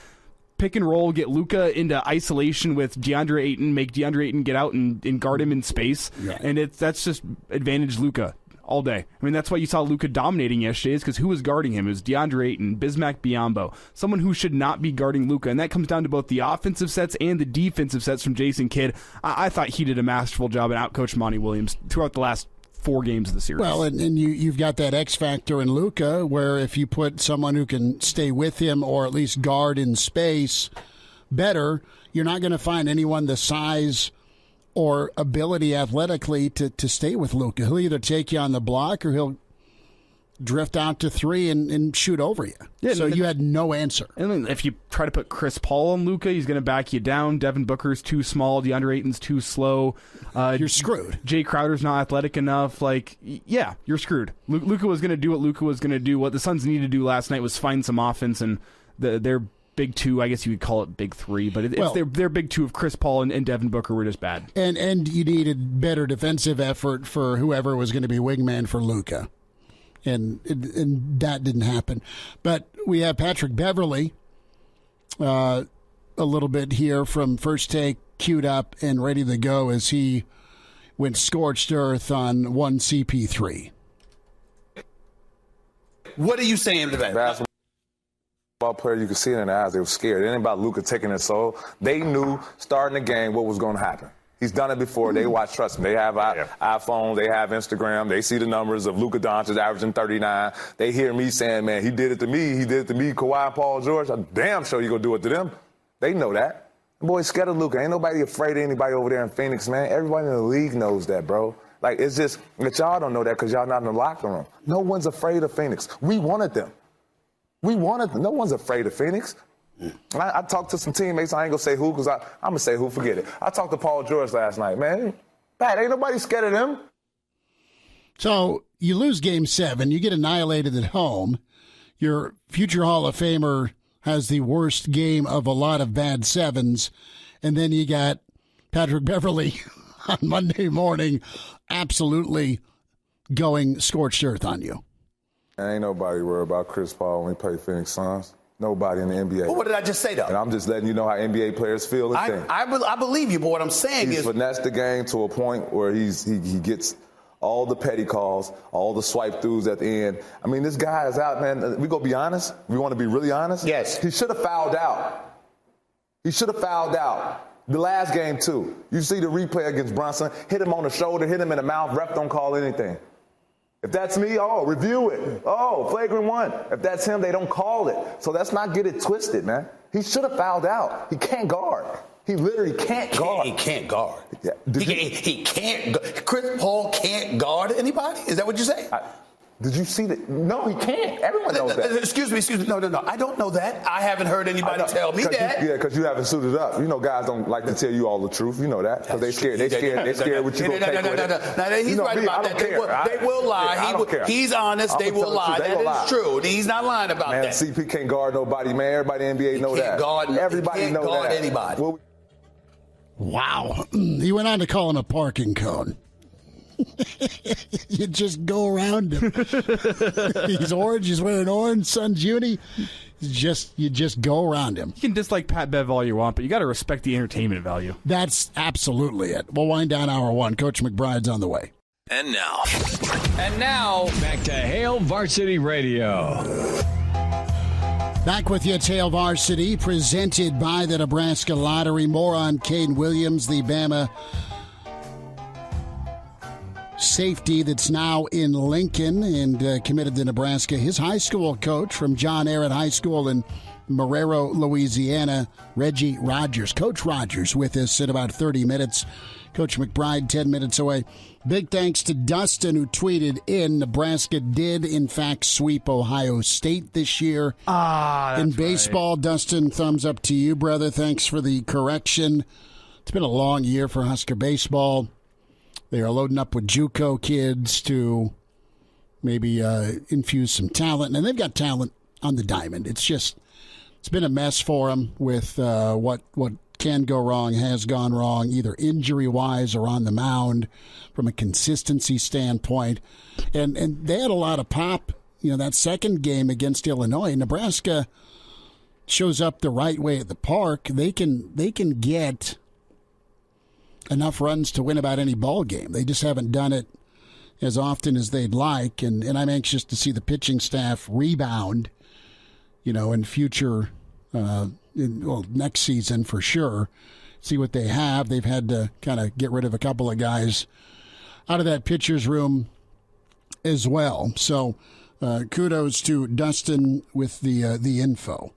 pick and roll, get Luka into isolation with DeAndre Ayton, make DeAndre Ayton get out and guard him in space. Yeah. And that's just advantage Luka all day. I mean, that's why you saw Luka dominating yesterday, is because who was guarding him? It was DeAndre Ayton, Bismack Biyombo, someone who should not be guarding Luka. And that comes down to both the offensive sets and the defensive sets from Jason Kidd. I thought he did a masterful job and outcoached Monty Williams throughout the last 4 games of the series. Well, and you've got that X factor in Luka, where if you put someone who can stay with him or at least guard in space better, you're not going to find anyone the size or ability athletically to stay with Luka. He'll either take you on the block or he'll drift out to 3 and shoot over you. Yeah, so you had no answer. And then if you try to put Chris Paul on Luka, he's going to back you down. Devin Booker's too small. DeAndre Ayton's too slow. You're screwed. Jay Crowder's not athletic enough. Yeah, you're screwed. Luka was going to do what Luka was going to do. What the Suns needed to do last night was find some offense, and their big 2, I guess you could call it big 3, but their big 2 of Chris Paul and Devin Booker were just bad. And you needed better defensive effort for whoever was going to be wingman for Luka. And that didn't happen. But we have Patrick Beverley a little bit here from First Take queued up and ready to go as he went scorched earth on one CP3. What are you saying to that? Basketball player, you could see it in their eyes. They were scared. It ain't about Luka taking it soul. They knew starting the game what was going to happen. He's done it before. They watch, trust me. They have iPhones. They have Instagram. They see the numbers of Luka Doncic averaging 39. They hear me saying, man, he did it to me. He did it to me, Kawhi, Paul George. I'm damn sure you're going to do it to them. They know that. The boy's scared of Luka. Ain't nobody afraid of anybody over there in Phoenix, man. Everybody in the league knows that, bro. It's just that y'all don't know that because y'all not in the locker room. No one's afraid of Phoenix. We wanted them. We wanted them. No one's afraid of Phoenix. I talked to some teammates. I ain't going to say who because I'm going to say who. Forget it. I talked to Paul George last night, man. Pat, ain't nobody scared of them. So you lose Game 7. You get annihilated at home. Your future Hall of Famer has the worst game of a lot of bad 7s. And then you got Patrick Beverley on Monday morning absolutely going scorched earth on you. Ain't nobody worried about Chris Paul when we play Phoenix Suns. Nobody in the NBA. Well, what did I just say, though? And I'm just letting you know how NBA players feel and think. I believe you, but what I'm saying He's finessed the game to a point where he gets all the petty calls, all the swipe throughs at the end. I mean, this guy is out, man. We gonna be honest? We want to be really honest? Yes. He should have fouled out. He should have fouled out. The last game, too. You see the replay against Brunson, hit him on the shoulder, hit him in the mouth, ref don't call anything. If that's me, review it. Flagrant 1. If that's him, they don't call it. So let's not get it twisted, man. He should have fouled out. He can't guard. He literally can't guard. He can't guard. Yeah. He can't. Chris Paul can't guard anybody? Is that what you say? Did you see that? No, he can't. Everyone knows that. Excuse me. No. I don't know that. I haven't heard anybody tell me that. Because you haven't suited up. You know, guys don't like to tell you all the truth. You know that. Because they scared. They scared what you going to take with it. No, he's right about that. They will lie. I don't care. He's honest. They will lie. That is true. He's not lying about that. CP can't guard nobody, man. Everybody in the NBA know that. Everybody know that. He can't guard anybody. Wow. He went on to call him a parking cone. You just go around him. He's orange. He's wearing orange. Sun's uni. You just go around him. You can dislike Pat Bev all you want, but you got to respect the entertainment value. That's absolutely it. We'll wind down hour 1. Coach McBride's on the way. And now, back to Hail Varsity Radio. Back with you, Hail Varsity, presented by the Nebraska Lottery. More on Kaine Williams, the Bama safety that's now in Lincoln and committed to Nebraska. His high school coach from John Ehret High School in Marrero, Louisiana, Reggie Rogers. Coach Rogers with us in about 30 minutes. Coach McBride 10 minutes away. Big thanks to Dustin, who tweeted in, Nebraska did, in fact, sweep Ohio State this year. In baseball, right. Dustin, thumbs up to you, brother. Thanks for the correction. It's been a long year for Husker baseball. They are loading up with JUCO kids to maybe infuse some talent. And they've got talent on the diamond. It's been a mess for them with what can go wrong, has gone wrong, either injury-wise or on the mound from a consistency standpoint. And they had a lot of pop. That second game against Illinois, Nebraska shows up the right way at the park. They can get enough runs to win about any ball game. They just haven't done it as often as they'd like. And I'm anxious to see the pitching staff rebound, in future next season for sure. See what they have. They've had to kind of get rid of a couple of guys out of that pitcher's room as well. So kudos to Dustin with the info.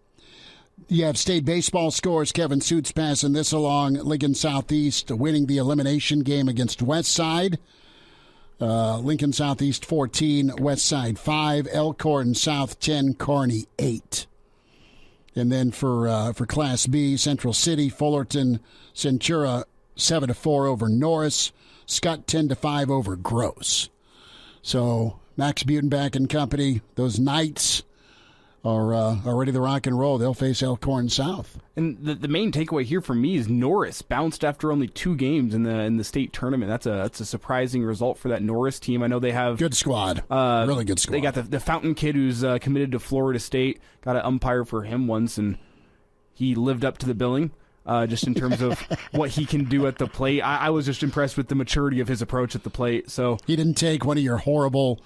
You have state baseball scores. Kevin Suits passing this along. Lincoln Southeast winning the elimination game against Westside. Lincoln Southeast 14, Westside 5, Elkhorn South 10, Kearney 8. And then for Class B, Central City, Fullerton, Centura 7-4 over Norris, Scott 10-5 over Gross. So Max Butenbach and company, those Knights are ready to rock and roll. They'll face Elkhorn South. And the main takeaway here for me is Norris bounced after only 2 games in the state tournament. That's a surprising result for that Norris team. I know they have good squad, really good squad. They got the Fountain kid who's committed to Florida State. Got an umpire for him once, and he lived up to the billing. Just in terms of what he can do at the plate, I was just impressed with the maturity of his approach at the plate. So he didn't take one of your horrible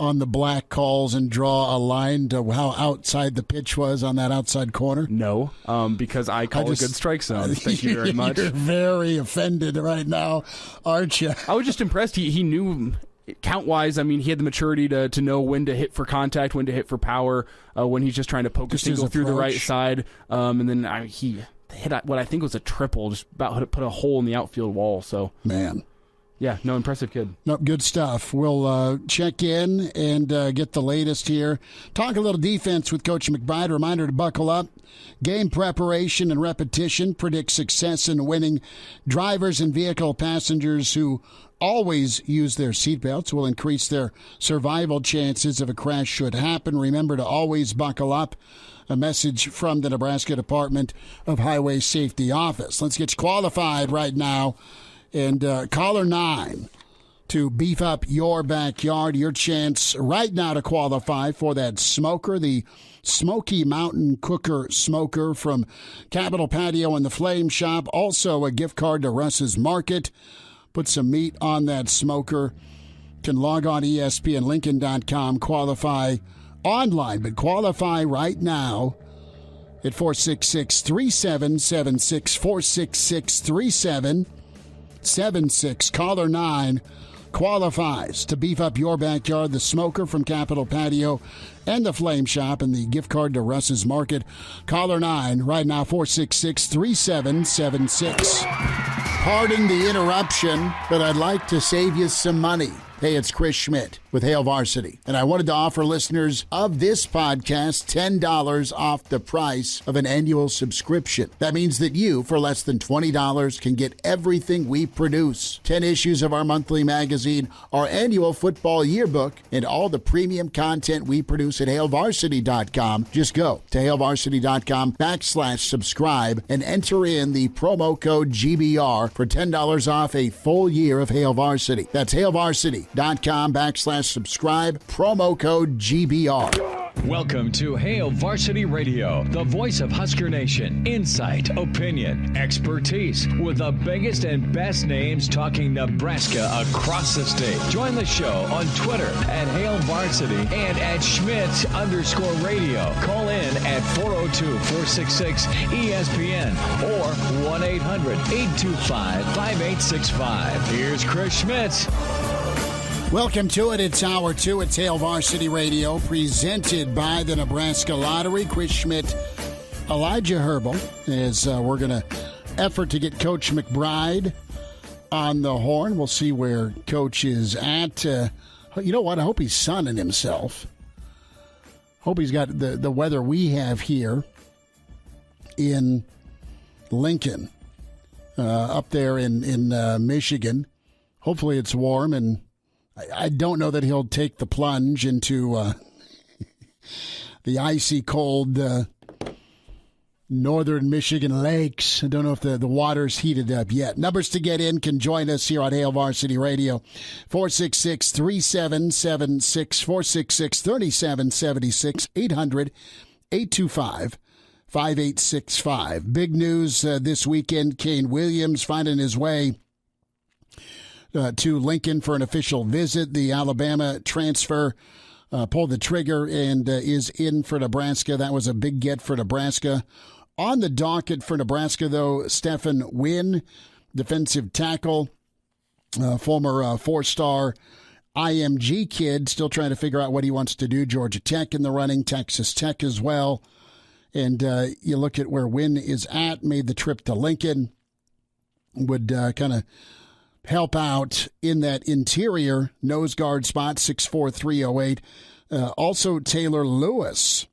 on the black calls and draw a line to how outside the pitch was on that outside corner? No, because I call a good strike zone. Thank you very much. You're very offended right now, aren't you? I was just impressed. He knew count-wise, he had the maturity to know when to hit for contact, when to hit for power, when he's just trying to poke a single through the right side. And then he hit what I think was a triple, just about to put a hole in the outfield wall. So man. Yeah, no, impressive kid. No, good stuff. We'll check in and get the latest here. Talk a little defense with Coach McBride. Reminder to buckle up. Game preparation and repetition predict success in winning. Drivers and vehicle passengers who always use their seatbelts will increase their survival chances if a crash should happen. Remember to always buckle up. A message from the Nebraska Department of Highway Safety Office. Let's get you qualified right now. And caller 9 to beef up your backyard. Your chance right now to qualify for that smoker, the Smoky Mountain Cooker Smoker from Capitol Patio and the Flame Shop. Also a gift card to Russ's Market. Put some meat on that smoker. Can log on ESPNLincoln.com. Qualify online, but qualify right now at 466-3776. 466-3776. 76. Caller 9 qualifies to beef up your backyard. The smoker from Capitol Patio and the Flame Shop and the gift card to Russ's Market. Caller 9 right now, 466-3776. Pardon the interruption, but I'd like to save you some money. Hey, it's Chris Schmidt with Hail Varsity, and I wanted to offer listeners of this podcast $10 off the price of an annual subscription. That means that you, for less than $20, can get everything we produce. 10 issues of our monthly magazine, our annual football yearbook, and all the premium content we produce at HailVarsity.com. Just go to HailVarsity.com/subscribe and enter in the promo code GBR for $10 off a full year of Hail Varsity. That's HailVarsity.com/subscribe, promo code GBR. Welcome to Hail Varsity Radio, the voice of Husker Nation. Insight, opinion, expertise, with the biggest and best names talking Nebraska across the state. Join the show on Twitter at Hail Varsity and at Schmidt_radio. Call in at 402-466-ESPN or 1-800-825-5865. Here's Chris Schmidt. Welcome to it. It's Hour 2 at Hail Varsity Radio, presented by the Nebraska Lottery. Chris Schmidt, Elijah Herbel, as we're going to effort to get Coach McBride on the horn. We'll see where Coach is at. You know what? I hope he's sunning himself. Hope he's got the weather we have here in Lincoln, up there in Michigan. Hopefully it's warm, and I don't know that he'll take the plunge into the icy cold northern Michigan lakes. I don't know if the water's heated up yet. Numbers to get in can join us here on Hail Varsity Radio. 466-3776, 466-3776, 800-825-5865. Big news this weekend. Kaine Williams finding his way to Lincoln for an official visit. The Alabama transfer pulled the trigger and is in for Nebraska. That was a big get for Nebraska. On the docket for Nebraska, though, Stephen Wynn, defensive tackle, former four-star IMG kid, still trying to figure out what he wants to do. Georgia Tech in the running, Texas Tech as well. And you look at where Wynn is at, made the trip to Lincoln, would kind of help out in that interior nose guard spot, 6'4", 308. Also, Taylor Lewis,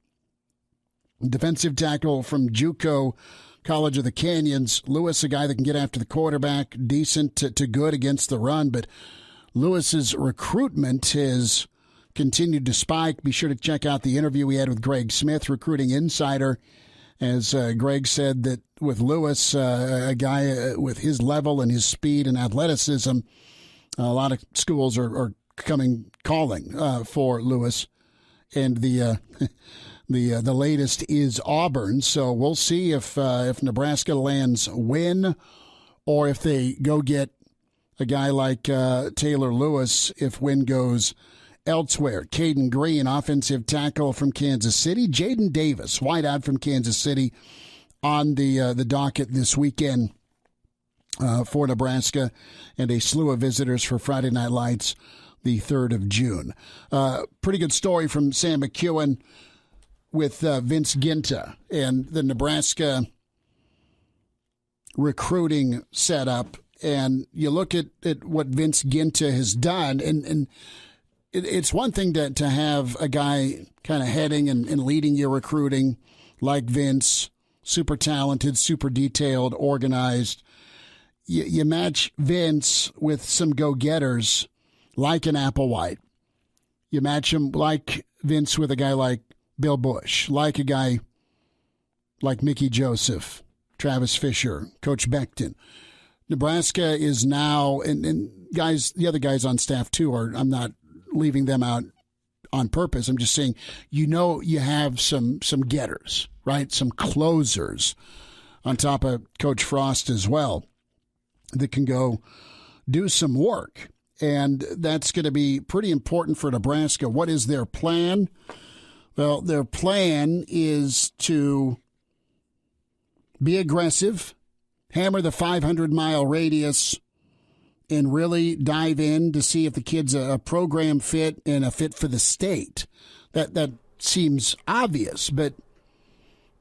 defensive tackle from JUCO College of the Canyons. Lewis, a guy that can get after the quarterback, decent to good against the run, but Lewis's recruitment has continued to spike. Be sure to check out the interview we had with Greg Smith, recruiting insider, as Greg said that with Lewis, a guy with his level and his speed and athleticism, a lot of schools are calling for Lewis. And the latest is Auburn. So we'll see if Nebraska lands Wynn, or if they go get a guy like Taylor Lewis if Wynn goes elsewhere. Caden Green, offensive tackle from Kansas City. Jaden Davis, wideout from Kansas City, on the docket this weekend for Nebraska, and a slew of visitors for Friday Night Lights, the 3rd of June. Pretty good story from Sam McEwen with Vince Ginta and the Nebraska recruiting setup. And you look at what Vince Ginta has done, and it's one thing to have a guy kind of heading and leading your recruiting like Vince, super talented, super detailed, organized. You match Vince with some go-getters like an Applewhite. You match him like Vince with a guy like Bill Bush, like a guy like Mickey Joseph, Travis Fisher, Coach Beckton. Nebraska is now, and guys, the other guys on staff too, I'm not leaving them out on purpose. I'm just saying, you have some getters, right? Some closers on top of Coach Frost as well that can go do some work. And that's going to be pretty important for Nebraska. What is their plan? Well, their plan is to be aggressive, hammer the 500-mile radius, and really dive in to see if the kid's a program fit and a fit for the state. That seems obvious, but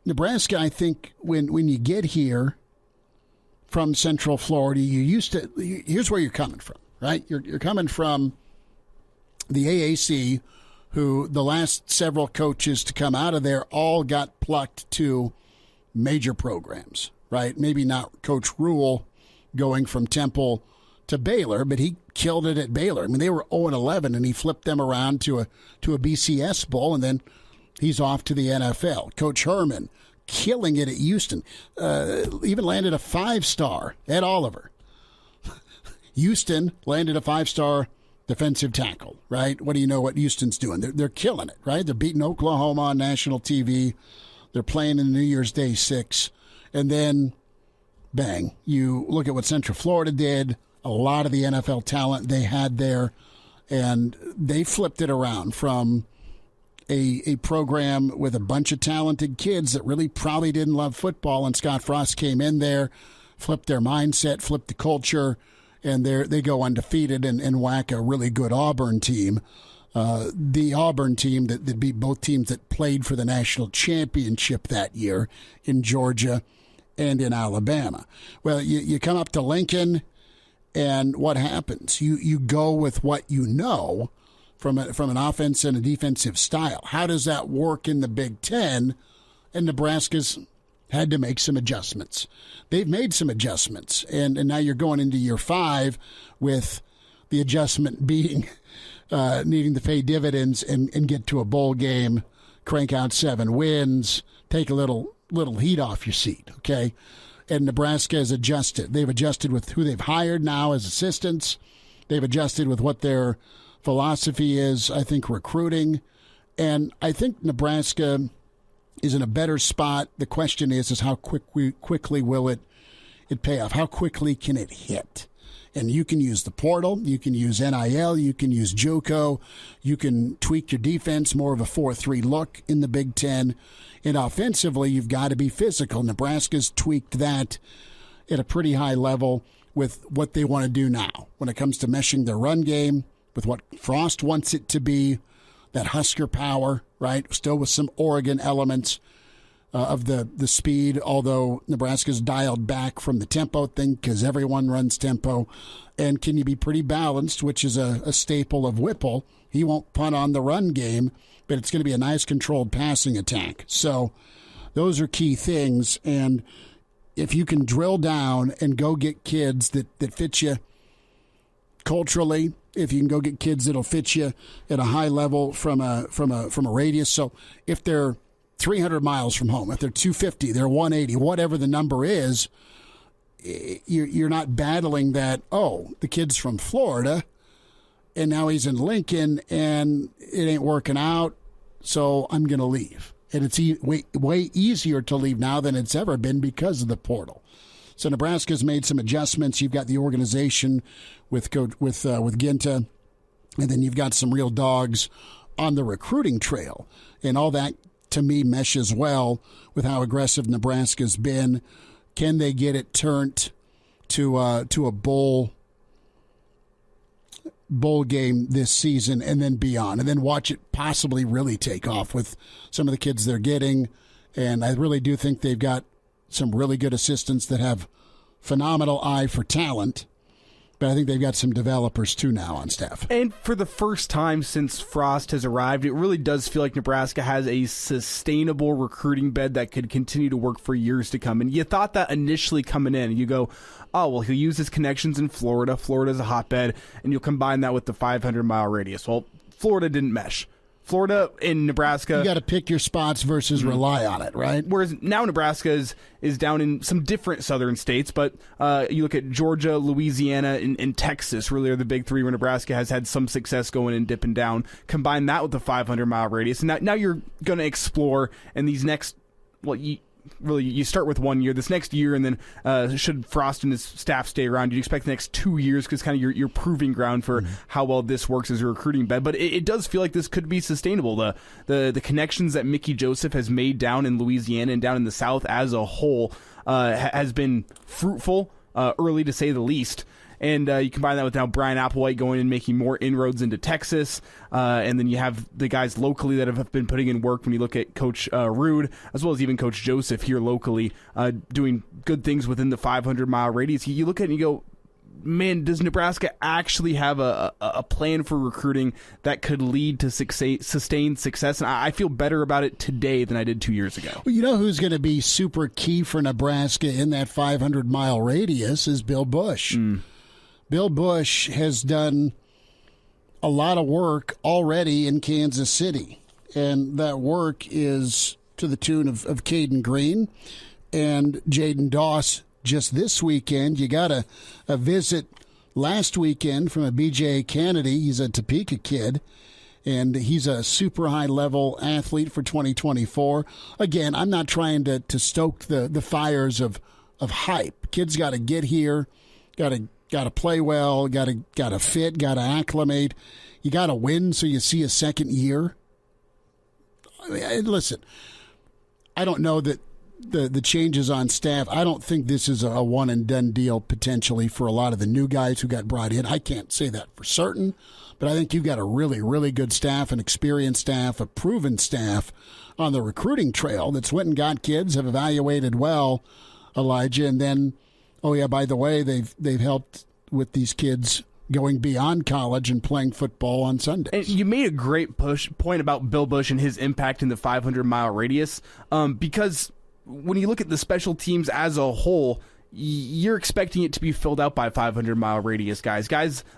Nebraska, I think, when you get here from Central Florida, here's where you're coming from, right? You're coming from the AAC, who the last several coaches to come out of there all got plucked to major programs, right? Maybe not Coach Rule going from Temple to Baylor, but he killed it at Baylor. I mean, they were 0-11, and he flipped them around to a BCS bowl, and then he's off to the NFL. Coach Herman, killing it at Houston, even landed a 5-star. Ed Oliver. Houston landed a 5-star defensive tackle, right? What do you know what Houston's doing? They're killing it, right? They're beating Oklahoma on national TV. They're playing in the New Year's Day 6. And then, bang, you look at what Central Florida did, a lot of the NFL talent they had there, and they flipped it around from a program with a bunch of talented kids that really probably didn't love football, and Scott Frost came in there, flipped their mindset, flipped the culture, and they go undefeated and whack a really good Auburn team. The Auburn team that beat both teams that played for the national championship that year in Georgia and in Alabama. Well, you come up to Lincoln, and what happens? You go with what you know from an offense and a defensive style. How does that work in the Big Ten? And Nebraska's had to make some adjustments. They've made some adjustments, and now you're going into year 5 with the adjustment being needing to pay dividends and get to a bowl game, crank out 7 wins, take a little heat off your seat, okay? And Nebraska has adjusted. They've adjusted with who they've hired now as assistants. They've adjusted with what their philosophy is, I think, recruiting. And I think Nebraska is in a better spot. The question is how quickly will it pay off? How quickly can it hit? And you can use the portal, you can use NIL, you can use JUCO, you can tweak your defense, more of a 4-3 look in the Big Ten. And offensively, you've got to be physical. Nebraska's tweaked that at a pretty high level with what they want to do now when it comes to meshing their run game with what Frost wants it to be, that Husker power, right? Still with some Oregon elements of the speed, although Nebraska's dialed back from the tempo thing because everyone runs tempo. And can you be pretty balanced, which is a staple of Whipple? He won't punt on the run game, but it's going to be a nice controlled passing attack. So those are key things. And if you can drill down and go get kids that fit you culturally, if you can go get kids that'll fit you at a high level from a radius. So if they're 300 miles from home, if they're 250, they're 180, whatever the number is, you're not battling that, the kid's from Florida and now he's in Lincoln and it ain't working out, so I'm going to leave. And it's way easier to leave now than it's ever been because of the portal. So Nebraska's made some adjustments. You've got the organization with Ginta, and then you've got some real dogs on the recruiting trail. And all that, to me, meshes well with how aggressive Nebraska's been. Can they get it turned to a bowl game this season and then beyond, and then watch it possibly really take off with some of the kids they're getting? And I really do think they've got some really good assistants that have phenomenal eye for talent, but I think they've got some developers too now on staff. And for the first time since Frost has arrived, it really does feel like Nebraska has a sustainable recruiting bed that could continue to work for years to come. And you thought that initially coming in, you go, he'll use his connections in Florida. Florida's a hotbed, and you'll combine that with the 500-mile radius. Well, Florida didn't mesh. Florida and Nebraska, you got to pick your spots versus rely on it, right? Whereas now Nebraska is down in some different southern states, but you look at Georgia, Louisiana, and Texas really are the big three where Nebraska has had some success going and dipping down. Combine that with the 500-mile radius, and now you're going to explore in these next, you start with 1 year, this next year, and then should Frost and his staff stay around, you'd expect the next 2 years because kind of your proving ground for how well this works as a recruiting bed. But it does feel like this could be sustainable. The connections that Mickey Joseph has made down in Louisiana and down in the South as a whole has been fruitful, early to say the least. And you combine that with now Brian Applewhite going and making more inroads into Texas. And then you have the guys locally that have been putting in work when you look at Coach Rude, as well as even Coach Joseph here locally, doing good things within the 500-mile radius. You look at it and you go, man, does Nebraska actually have a plan for recruiting that could lead to sustained success? And I feel better about it today than I did 2 years ago. Well, you know who's going to be super key for Nebraska in that 500-mile radius is Bill Bush. Bill Bush has done a lot of work already in Kansas City, and that work is to the tune of Caden Green and Jaden Doss just this weekend. You got a visit last weekend from a BJ Kennedy. He's a Topeka kid, and he's a super high-level athlete for 2024. Again, I'm not trying to stoke the fires of hype. Kids got to get here, got to play well, got to fit, got to acclimate. You got to win so you see a second year. I mean, listen, I don't know that the changes on staff, I don't think this is a one-and-done deal potentially for a lot of the new guys who got brought in. I can't say that for certain, but I think you've got a really, really good staff, an experienced staff, a proven staff on the recruiting trail that's went and got kids, have evaluated well, Elijah, and then, oh yeah, by the way, they've helped with these kids going beyond college and playing football on Sundays. And you made a great point about Bill Busch and his impact in the 500-mile radius, because when you look at the special teams as a whole, you're expecting it to be filled out by 500-mile radius guys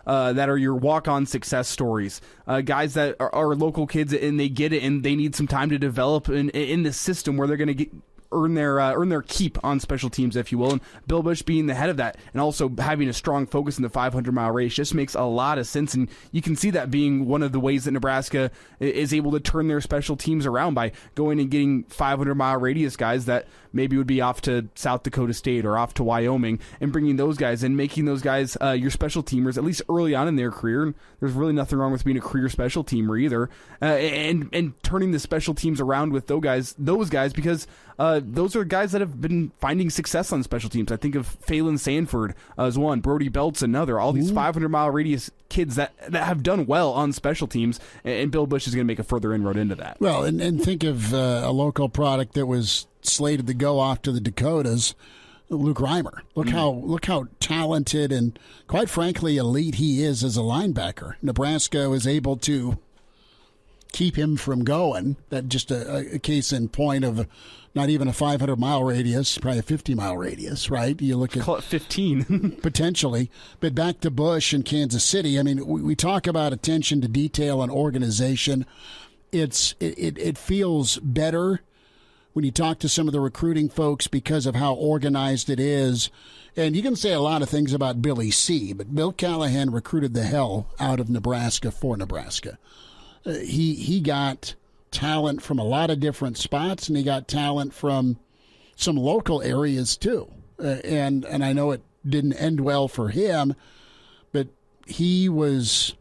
that are your walk-on success stories, guys that are local kids and they get it and they need some time to develop in the system where they're going to earn their keep on special teams, if you will. And Bill Busch being the head of that and also having a strong focus in the 500-mile race just makes a lot of sense. And you can see that being one of the ways that Nebraska is able to turn their special teams around by going and getting 500-mile radius guys that maybe would be off to South Dakota State or off to Wyoming and bringing those guys and making those guys your special teamers, at least early on in their career. And there's really nothing wrong with being a career special teamer either. And turning the special teams around with those guys because those are guys that have been finding success on special teams. I think of Phelan Sanford as one, Brody Belt's another, all these 500-mile radius kids that have done well on special teams, and Bill Busch is going to make a further inroad into that. Well, and think of a local product that was slated to go off to the Dakotas, Luke Reimer. Look how talented and, quite frankly, elite he is as a linebacker. Nebraska was able to keep him from going. That just a case in point of not even a 500-mile radius, probably a 50-mile radius, right? You look at call it 15 potentially. But back to Busch and Kansas City. I mean, we talk about attention to detail and organization. It feels better when you talk to some of the recruiting folks because of how organized it is. And you can say a lot of things about Billy C., but Bill Callahan recruited the hell out of Nebraska for Nebraska. He got talent from a lot of different spots, and he got talent from some local areas too. And I know it didn't end well for him, but he was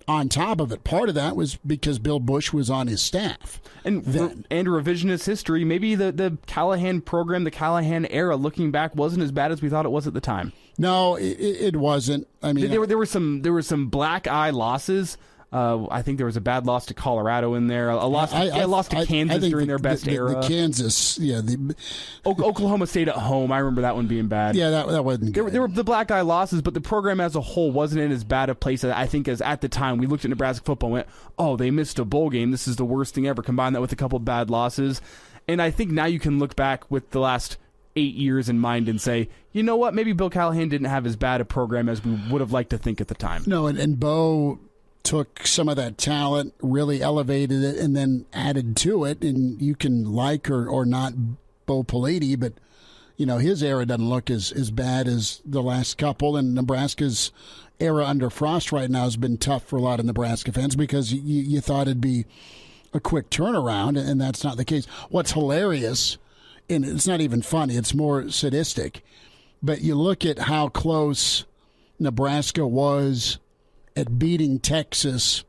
on top of it. Part of that was because Bill Busch was on his staff. And revisionist history, maybe the Callahan program, the Callahan era, looking back, wasn't as bad as we thought it was at the time. No, it wasn't. I mean, there were some black eye losses. I think there was a bad loss to Colorado in there. A loss to Kansas during their best era. The Kansas, yeah. Oklahoma State at home. I remember that one being bad. Yeah, that wasn't good. There were the black eye losses, but the program as a whole wasn't in as bad a place, I think, as at the time. We looked at Nebraska football and went, oh, they missed a bowl game. This is the worst thing ever. Combine that with a couple bad losses. And I think now you can look back with the last 8 years in mind and say, you know what, maybe Bill Callahan didn't have as bad a program as we would have liked to think at the time. No, and Bo took some of that talent, really elevated it, and then added to it. And you can like or not Bo Peliti, but you know his era doesn't look as bad as the last couple. And Nebraska's era under Frost right now has been tough for a lot of Nebraska fans because you thought it'd be a quick turnaround, and that's not the case. What's hilarious, and it's not even funny, it's more sadistic, but you look at how close Nebraska was at beating Texas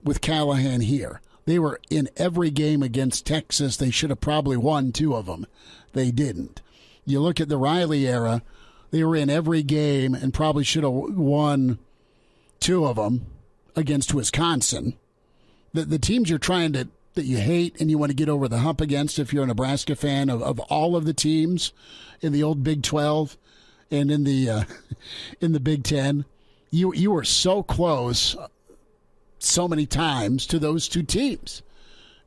with Callahan here. They were in every game against Texas. They should have probably won 2 of them. They didn't. You look at the Riley era, they were in every game and probably should have won 2 of them against Wisconsin. The teams you're trying to, that you hate and you want to get over the hump against, if you're a Nebraska fan of all of the teams in the old Big 12 and in the Big 10, You were so close so many times to those 2 teams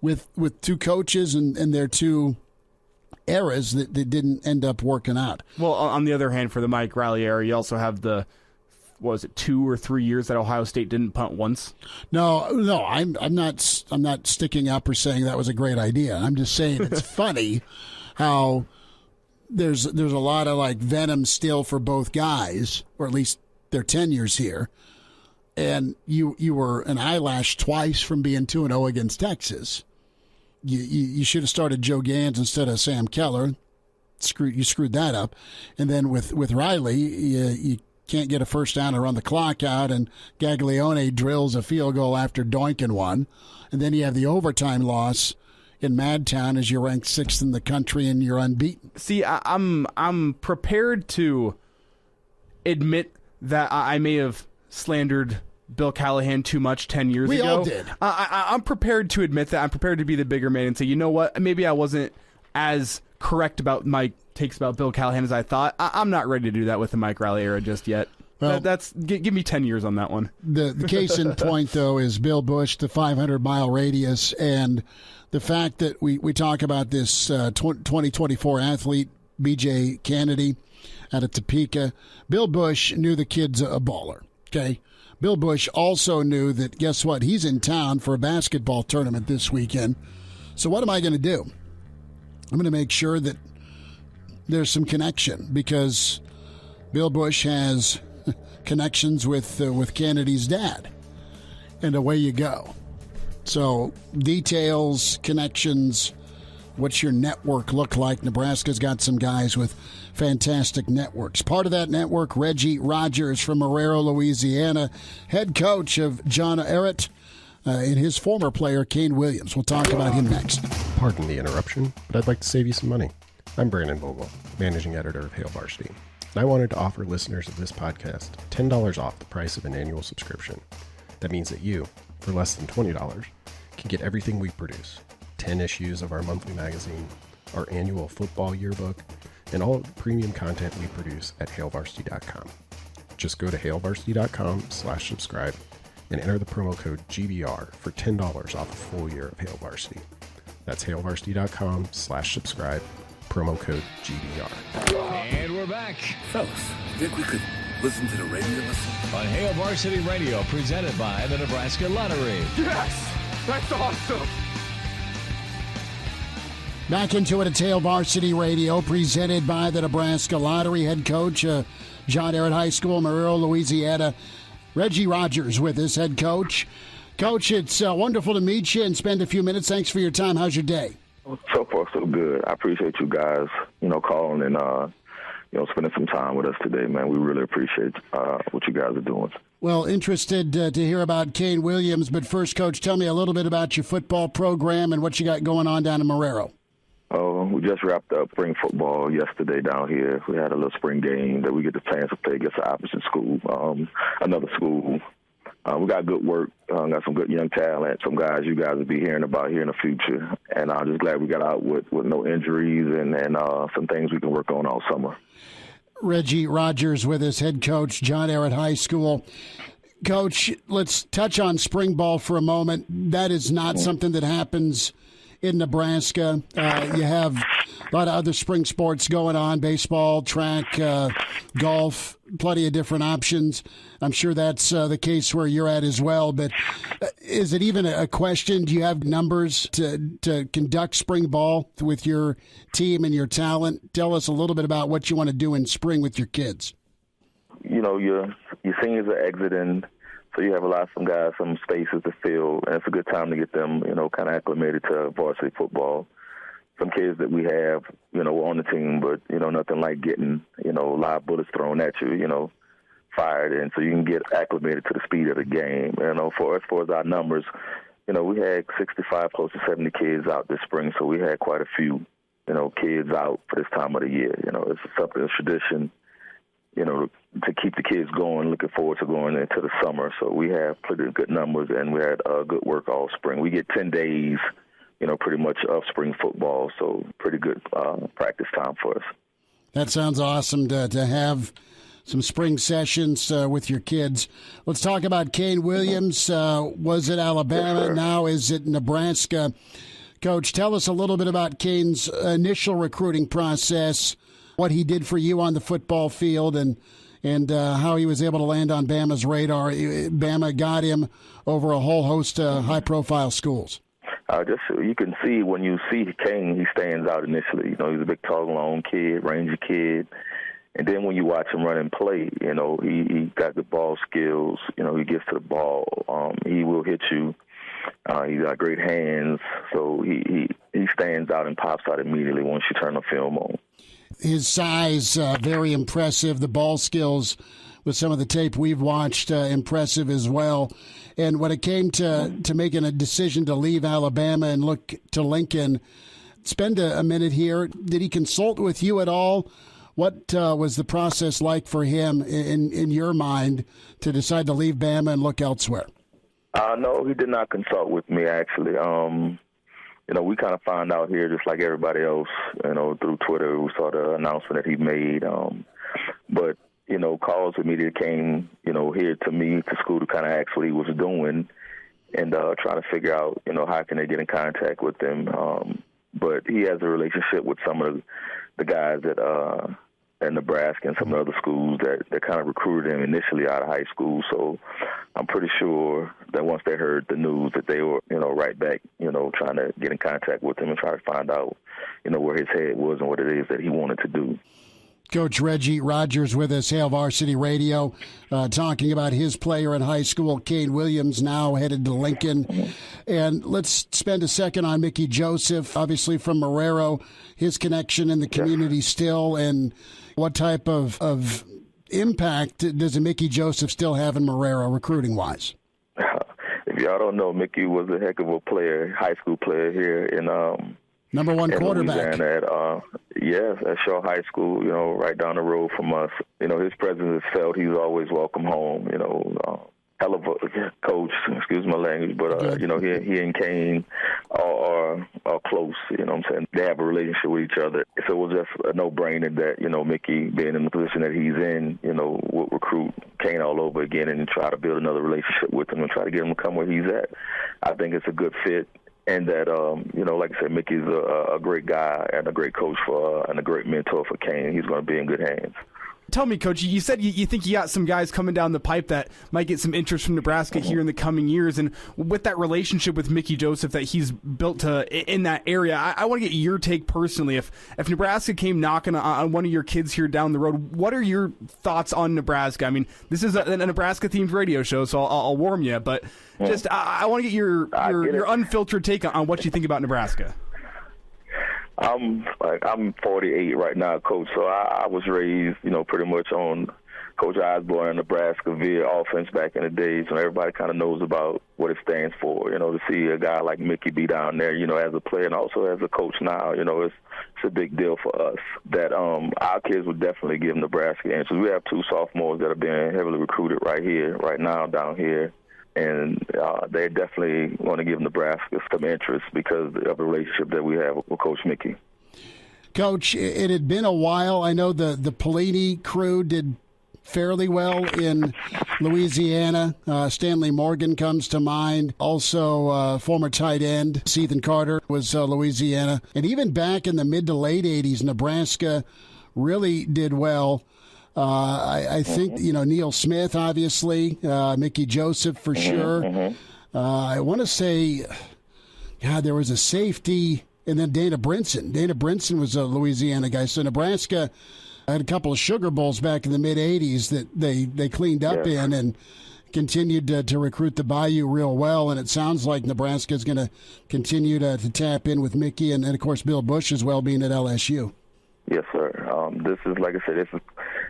with 2 coaches and their 2 eras that didn't end up working out. Well, on the other hand, for the Mike Riley era, you also have the, what was it, 2 or 3 years that Ohio State didn't punt once? No, I'm not sticking up or saying that was a great idea. I'm just saying it's funny how there's a lot of like venom still for both guys, or at least their tenures here, and you were an eyelash twice from being 2-0 against Texas. You should have started Joe Gans instead of Sam Keller. You screwed that up. And then with Riley, you can't get a first down or run the clock out, and Gaglione drills a field goal after doinking one. And then you have the overtime loss in Madtown as you're ranked 6th in the country and you're unbeaten. See, I'm prepared to admit that I may have slandered Bill Callahan too much 10 years ago. We all did. I'm prepared to admit that. I'm prepared to be the bigger man and say, you know what, maybe I wasn't as correct about my takes about Bill Callahan as I thought. I'm not ready to do that with the Mike Riley era just yet. Well, give me 10 years on that one. The case in point, though, is Bill Bush, the 500-mile radius, and the fact that we talk about this 2024 athlete, B.J. Kennedy, out of Topeka. Bill Bush knew the kid's a baller, okay? Bill Bush also knew that, guess what, he's in town for a basketball tournament this weekend. So what am I going to do? I'm going to make sure that there's some connection, because Bill Bush has connections with Kennedy's dad, and away you go. So details, connections, what's your network look like? Nebraska's got some guys with fantastic networks. Part of that network, Reggie Rogers from Marrero, Louisiana, head coach of John Ehret, and his former player, Kaine Williams. We'll talk about him next. Pardon the interruption, but I'd like to save you some money. I'm Brandon Vogel, managing editor of Hail Varsity, and I wanted to offer listeners of this podcast $10 off the price of an annual subscription. That means that you, for less than $20, can get everything we produce: 10 issues of our monthly magazine, our annual football yearbook, and all of the premium content we produce at hailvarsity.com. Just go to hailvarsity.com/subscribe and enter the promo code GBR for $10 off a full year of Hail Varsity. That's hailvarsity.com/subscribe, promo code GBR. And we're back Fellas, think we could listen to the radio on Hail Varsity Radio, presented by the Nebraska Lottery. Yes! That's awesome! Back into it at Hail Varsity Radio, presented by the Nebraska Lottery. Head coach, John Ehret High School, Marrero, Louisiana. Reggie Rogers with us, head coach. Coach, it's wonderful to meet you and spend a few minutes. Thanks for your time. How's your day? So far, so good. I appreciate you guys, calling and, spending some time with us today, man. We really appreciate what you guys are doing. Well, interested to hear about Kaine Williams, but first, Coach, tell me a little bit about your football program and what you got going on down in Marrero. Oh, we just wrapped up spring football yesterday down here. We had a little spring game that we get the chance to play against the opposite school, another school. We got good work, got some good young talent, some guys you guys will be hearing about here in the future. And I'm just glad we got out with no injuries and some things we can work on all summer. Reggie Rogers with us, head coach, John Ehret High School. Coach, let's touch on spring ball for a moment. That is not something that happens in Nebraska. You have a lot of other spring sports going on, baseball, track, golf, plenty of different options. I'm sure that's the case where you're at as well. But is it even a question? Do you have numbers to conduct spring ball with your team and your talent? Tell us a little bit about what you want to do in spring with your kids. Your seniors are exiting, so you have some guys, some spaces to fill, and it's a good time to get them, kind of acclimated to varsity football. Some kids that we have, on the team, but, nothing like getting, live bullets thrown at you, fired, and so you can get acclimated to the speed of the game. For as far as our numbers, we had 65, close to 70 kids out this spring, so we had quite a few, kids out for this time of the year. It's something, a tradition, to keep the kids going, looking forward to going into the summer. So we have pretty good numbers, and we had good work all spring. We get 10 days, pretty much of spring football, so pretty good practice time for us. That sounds awesome to have some spring sessions with your kids. Let's talk about Kaine Williams. Was it Alabama? Yes, now is it Nebraska? Coach, tell us a little bit about Kaine's initial recruiting process, what he did for you on the football field, and how he was able to land on Bama's radar. Bama got him over a whole host of high-profile schools. You can see when you see Kane, he stands out initially. He's a big, tall, long kid, rangy kid. And then when you watch him run and play, he got good ball skills. He gets to the ball. He will hit you. He's got great hands. So he stands out and pops out immediately once you turn the film on. His size, very impressive. The ball skills, with some of the tape we've watched, impressive as well. And when it came to making a decision to leave Alabama and look to Lincoln, spend a minute here. Did he consult with you at all? What was the process like for him in your mind to decide to leave Bama and look elsewhere? No, he did not consult with me, actually. We kind of found out here just like everybody else, through Twitter. We saw the announcement that he made. But calls immediately came, here to me, to school, to kind of ask what he was doing and trying to figure out, how can they get in contact with him. But he has a relationship with some of the guys at Nebraska and some of the other schools that kind of recruited him initially out of high school. So I'm pretty sure that once they heard the news that they were, right back, trying to get in contact with him and try to find out, where his head was and what it is that he wanted to do. Coach Reggie Rogers with us, Hail Varsity Radio, talking about his player in high school, Kaine Williams, now headed to Lincoln. And let's spend a second on Mickey Joseph, obviously from Marrero, his connection in the community still, and what type of impact does a Mickey Joseph still have in Marrero recruiting-wise? If y'all don't know, Mickey was a heck of a player, high school player here in number one quarterback. At Shaw High School, right down the road from us. His presence is felt. He's always welcome home. Hell of a coach, excuse my language, but, he and Kane are close, what I'm saying? They have a relationship with each other. So it was just a no-brainer that, Mickey, being in the position that he's in, would recruit Kane all over again and try to build another relationship with him and try to get him to come where he's at. I think it's a good fit. And that, like I said, Mickey's a great guy and a great coach and a great mentor for Kane. He's going to be in good hands. Tell me, Coach, you said you think you got some guys coming down the pipe that might get some interest from Nebraska here in the coming years. And with that relationship with Mickey Joseph that he's built in that area, I want to get your take personally. If Nebraska came knocking on one of your kids here down the road, what are your thoughts on Nebraska? I mean, this is a Nebraska-themed radio show, so I'll warn you. But just I want to get your unfiltered take on what you think about Nebraska. I'm 48 right now, Coach, so I was raised, pretty much on Coach Osborne in Nebraska via offense back in the days, and everybody kind of knows about what it stands for. To see a guy like Mickey be down there, as a player and also as a coach now, it's a big deal for us that our kids would definitely give Nebraska answers. We have 2 sophomores that are being heavily recruited right now down here. And they definitely want to give Nebraska some interest because of the relationship that we have with Coach Mickey. Coach, it had been a while. I know the Pelini crew did fairly well in Louisiana. Stanley Morgan comes to mind. Also, former tight end Ethan Carter was Louisiana. And even back in the mid to late 80s, Nebraska really did well. I think, Neil Smith, obviously, Mickey Joseph for sure. I want to say, there was a safety, and then Dana Brinson. Dana Brinson was a Louisiana guy. So Nebraska had a couple of Sugar Bowls back in the mid-'80s that they cleaned up in and continued to recruit the Bayou real well. And it sounds like Nebraska is going to continue to tap in with Mickey and, of course, Bill Bush as well being at LSU. Yes, sir. This is, like I said, this is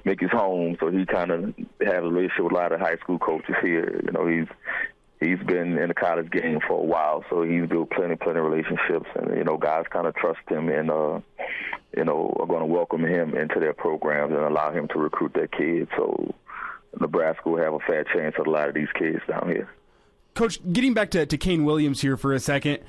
Mickey's home, so he kind of has a relationship with a lot of high school coaches here. He's been in the college game for a while, so he's built plenty of relationships, and guys kind of trust him and are going to welcome him into their programs and allow him to recruit their kids. So Nebraska will have a fair chance at a lot of these kids down here. Coach, getting back to Kaine Williams here for a second.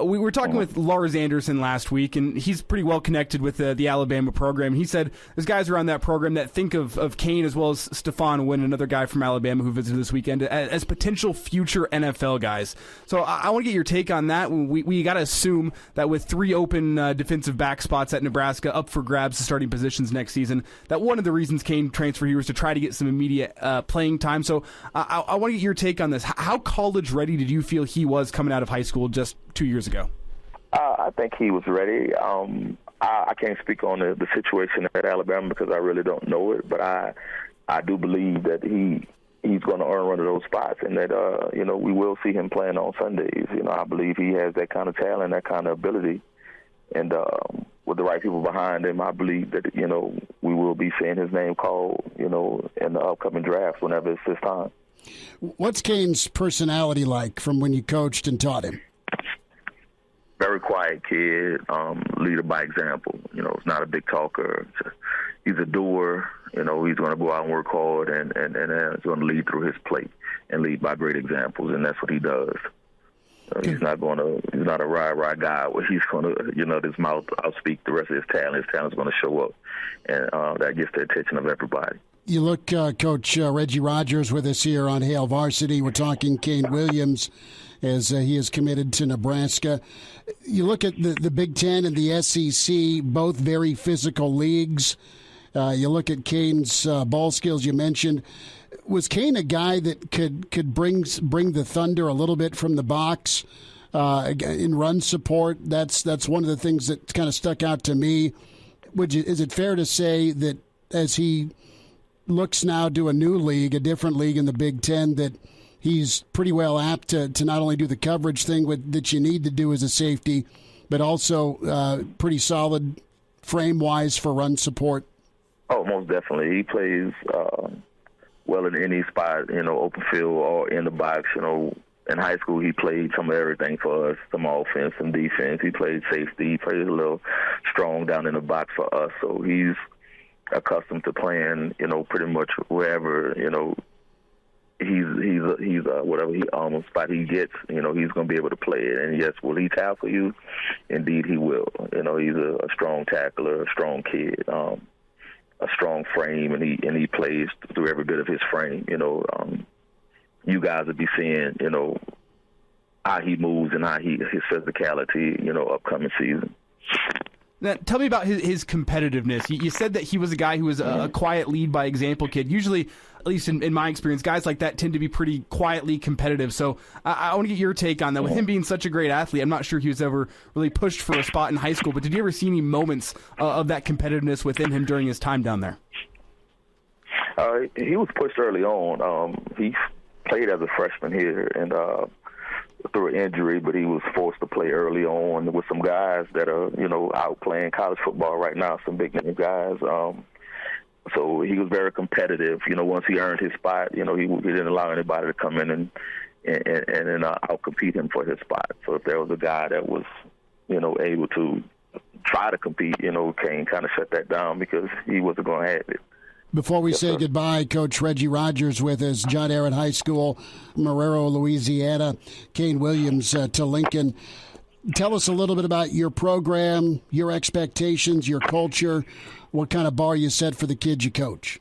We were talking with Lars Anderson last week, and he's pretty well connected with the Alabama program. He said there's guys around that program that think of Kane as well as Stephon Wynn, another guy from Alabama who visited this weekend, as potential future NFL guys. So I want to get your take on that. We got to assume that with 3 open defensive back spots at Nebraska up for grabs to starting positions next season, that one of the reasons Kane transferred here was to try to get some immediate playing time. So I want to get your take on this. How college ready did you feel he was coming out of high school just 2 years ago? I think he was ready. I can't speak on the situation at Alabama because I really don't know it, but I do believe that he's going to earn one of those spots, and that we will see him playing on Sundays. I believe he has that kind of talent, that kind of ability, and with the right people behind him, I believe that we will be seeing his name called in the upcoming drafts whenever it's his time. What's Kaine's personality like from when you coached and taught him? Very quiet kid, leader by example. He's not a big talker. He's a doer. He's going to go out and work hard, and he's going to lead through his plate and lead by great examples, and that's what he does. He's not a rah-rah guy where he's going to, his mouth outspeak the rest of his talent. His talent's going to show up, and that gets the attention of everybody. You look, Coach Reggie Rogers with us here on Hail Varsity. We're talking Kaine Williams as he is committed to Nebraska. You look at the Big Ten and the SEC, both very physical leagues. You look at Kaine's ball skills you mentioned. Was Kaine a guy that could bring the thunder a little bit from the box in run support? That's one of the things that kind of stuck out to me. Is it fair to say that as he looks now to a new league, a different league in the Big Ten, that he's pretty well apt to not only do the coverage thing that you need to do as a safety, but also pretty solid frame-wise for run support? Oh, most definitely. He plays well in any spot, open field or in the box. In high school, he played some of everything for us, some offense, some defense. He played safety. He played a little strong down in the box for us. So he's accustomed to playing, pretty much wherever, he's whatever spot he gets, he's going to be able to play it. And yes, will he tackle you? Indeed, he will. He's a strong tackler, a strong kid, a strong frame, and he plays through every bit of his frame. You guys will be seeing, how he moves and how his physicality, upcoming season. Now, tell me about his competitiveness. You said that he was a guy who was a quiet lead by example kid. Usually, at least in my experience, guys like that tend to be pretty quietly competitive. So I want to get your take on that. With him being such a great athlete, I'm not sure he was ever really pushed for a spot in high school, but did you ever see any moments of that competitiveness within him during his time down there? He was pushed early on. He played as a freshman here, and through an injury, but he was forced to play early on with some guys that are, out playing college football right now, some big name guys. So he was very competitive. Once he earned his spot, he didn't allow anybody to come in and out-compete him for his spot. So if there was a guy that was, able to try to compete, Kaine kind of shut that down because he wasn't going to have it. Before we say goodbye, Coach Reggie Rogers with us, John Ehret High School, Marrero, Louisiana, Kaine Williams to Lincoln. Tell us a little bit about your program, your expectations, your culture, what kind of bar you set for the kids you coach.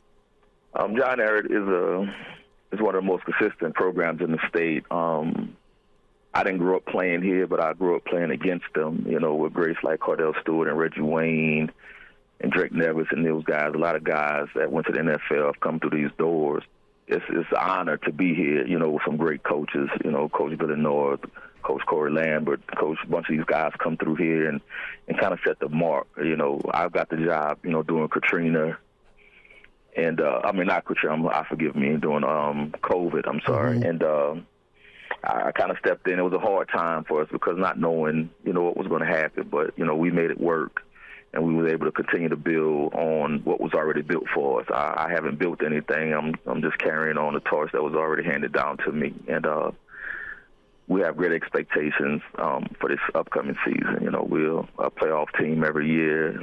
John Ehret is one of the most consistent programs in the state. I didn't grow up playing here, but I grew up playing against them, with greats like Cordell Stewart and Reggie Wayne and Drake Nevis and those guys. A lot of guys that went to the NFL have come through these doors. It's an honor to be here, with some great coaches, Coach Billy North, Coach Corey Lambert, Coach, a bunch of these guys come through here and kind of set the mark. I've got the job, doing Katrina and, not Katrina, forgive me, doing COVID, I'm sorry. Mm-hmm. And I kind of stepped in. It was a hard time for us because not knowing, what was going to happen, but, we made it work. And we were able to continue to build on what was already built for us. I haven't built anything. I'm just carrying on the torch that was already handed down to me. And we have great expectations for this upcoming season. We're a playoff team every year.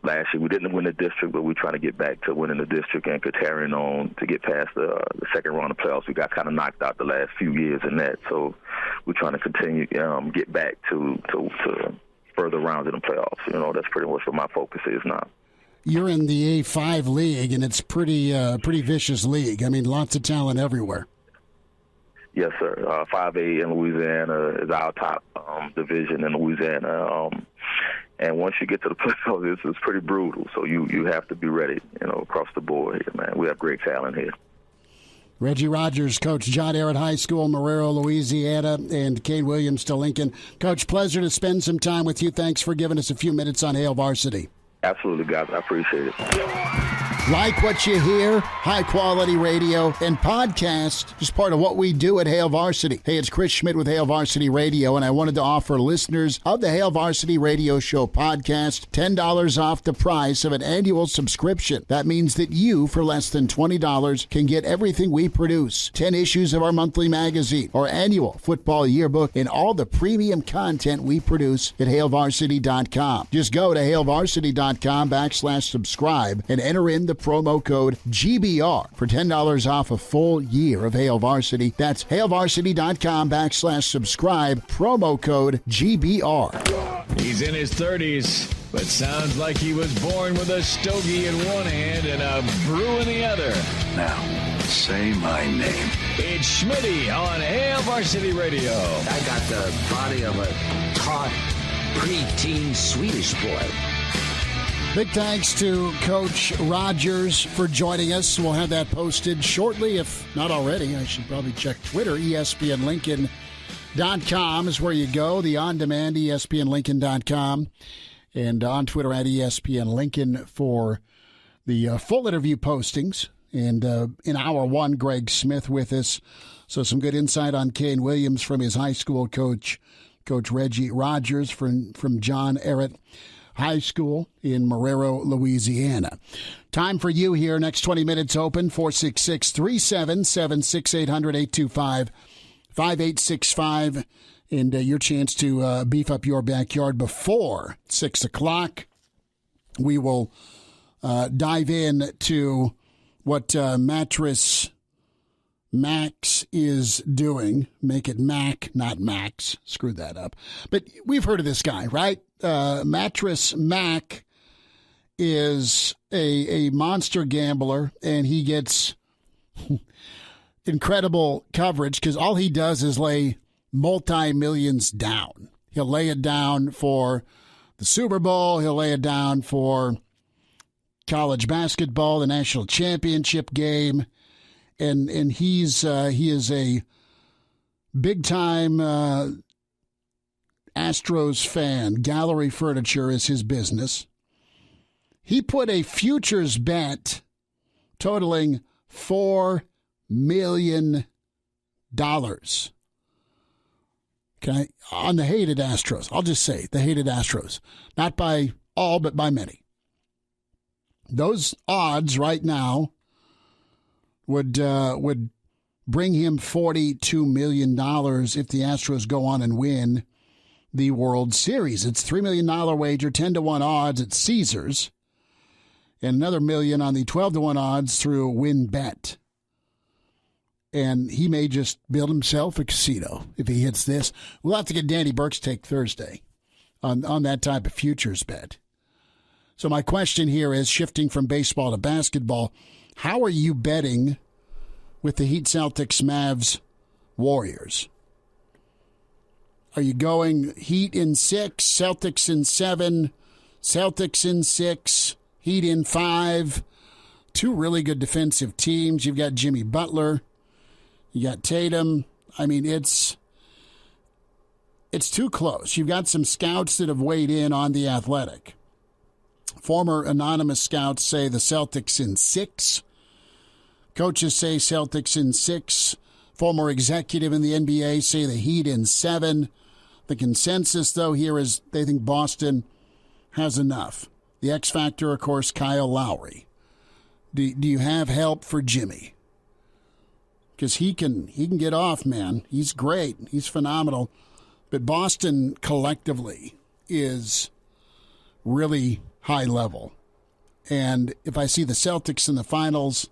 Last year we didn't win the district, but we're trying to get back to winning the district and carrying on to get past the second round of playoffs. We got kind of knocked out the last few years in that. So we're trying to continue get back to further rounds in the playoffs. That's pretty much what my focus is now. You're in the A5 league, and it's pretty vicious league. Lots of talent everywhere. Yes, sir. 5A in Louisiana is our top division in Louisiana. And once you get to the playoffs, it's pretty brutal. So you have to be ready, across the board here, man. We have great talent here. Reggie Rogers, Coach John Ehret High School, Marrero, Louisiana, and Kaine Williams to Lincoln. Coach, pleasure to spend some time with you. Thanks for giving us a few minutes on Hail Varsity. Absolutely, guys. I appreciate it. Like what you hear, high-quality radio and podcast is part of what we do at Hail Varsity. Hey, it's Chris Schmidt with Hail Varsity Radio, and I wanted to offer listeners of the Hail Varsity Radio Show podcast $10 off the price of an annual subscription. That means that you, for less than $20, can get everything we produce, 10 issues of our monthly magazine, our annual football yearbook, and all the premium content we produce at HailVarsity.com. Just go to HailVarsity.com/subscribe and enter in the promo code GBR for $10 off a full year of Hail Varsity. That's HailVarsity.com/subscribe, promo code GBR. He's in his 30s, but sounds like he was born with a stogie in one hand and a brew in the other. Now, say my name. It's Schmitty on Hail Varsity Radio. I got the body of a taut, preteen Swedish boy. Big thanks to Coach Rogers for joining us. We'll have that posted shortly, if not already. I should probably check Twitter. ESPNLincoln.com is where you go. The on-demand ESPNLincoln.com. And on Twitter at ESPNLincoln for the full interview postings. And in hour one, Greg Smith with us. So some good insight on Kaine Williams from his high school coach, Coach Reggie Rogers from John Ehret High School in Marrero, Louisiana. Time for you here. Next 20 minutes open, 466-377-6800-825-5865. And your chance to beef up your backyard before 6 o'clock. We will dive in to what Mattress Max is doing. Make it Mac, not Max. Screwed that up. But we've heard of this guy, right? Mattress Mac is a monster gambler, and he gets incredible coverage because all he does is lay multi-millions down. He'll lay it down for the Super Bowl. He'll lay it down for college basketball, the national championship game. And he is a big-time Astros fan. Gallery Furniture is his business. He put a futures bet totaling $4 million, okay, on the hated Astros. I'll just say the hated Astros. Not by all, but by many. Those odds right now would bring him $42 million if the Astros go on and win the World Series. It's $3 million wager, 10-1 odds at Caesars, and another $1 million on the 12-1 odds through WinBet. And he may just build himself a casino if he hits this. We'll have to get Danny Burke's take Thursday on that type of futures bet. So my question here is, shifting from baseball to basketball, how are you betting with the Heat, Celtics, Mavs, Warriors? Are you going Heat in 6, Celtics in 7, Celtics in 6, Heat in 5? Two really good defensive teams. You've got Jimmy Butler. You got Tatum. I mean, it's too close. You've got some scouts that have weighed in on The Athletic. Former anonymous scouts say the Celtics in 6. Coaches say Celtics in 6. Former executive in the NBA say the Heat in 7. The consensus, though, here is they think Boston has enough. The X factor, of course, Kyle Lowry. Do you have help for Jimmy? Because he can get off, man. He's great. He's phenomenal. But Boston collectively is really high level. And if I see the Celtics in the finals,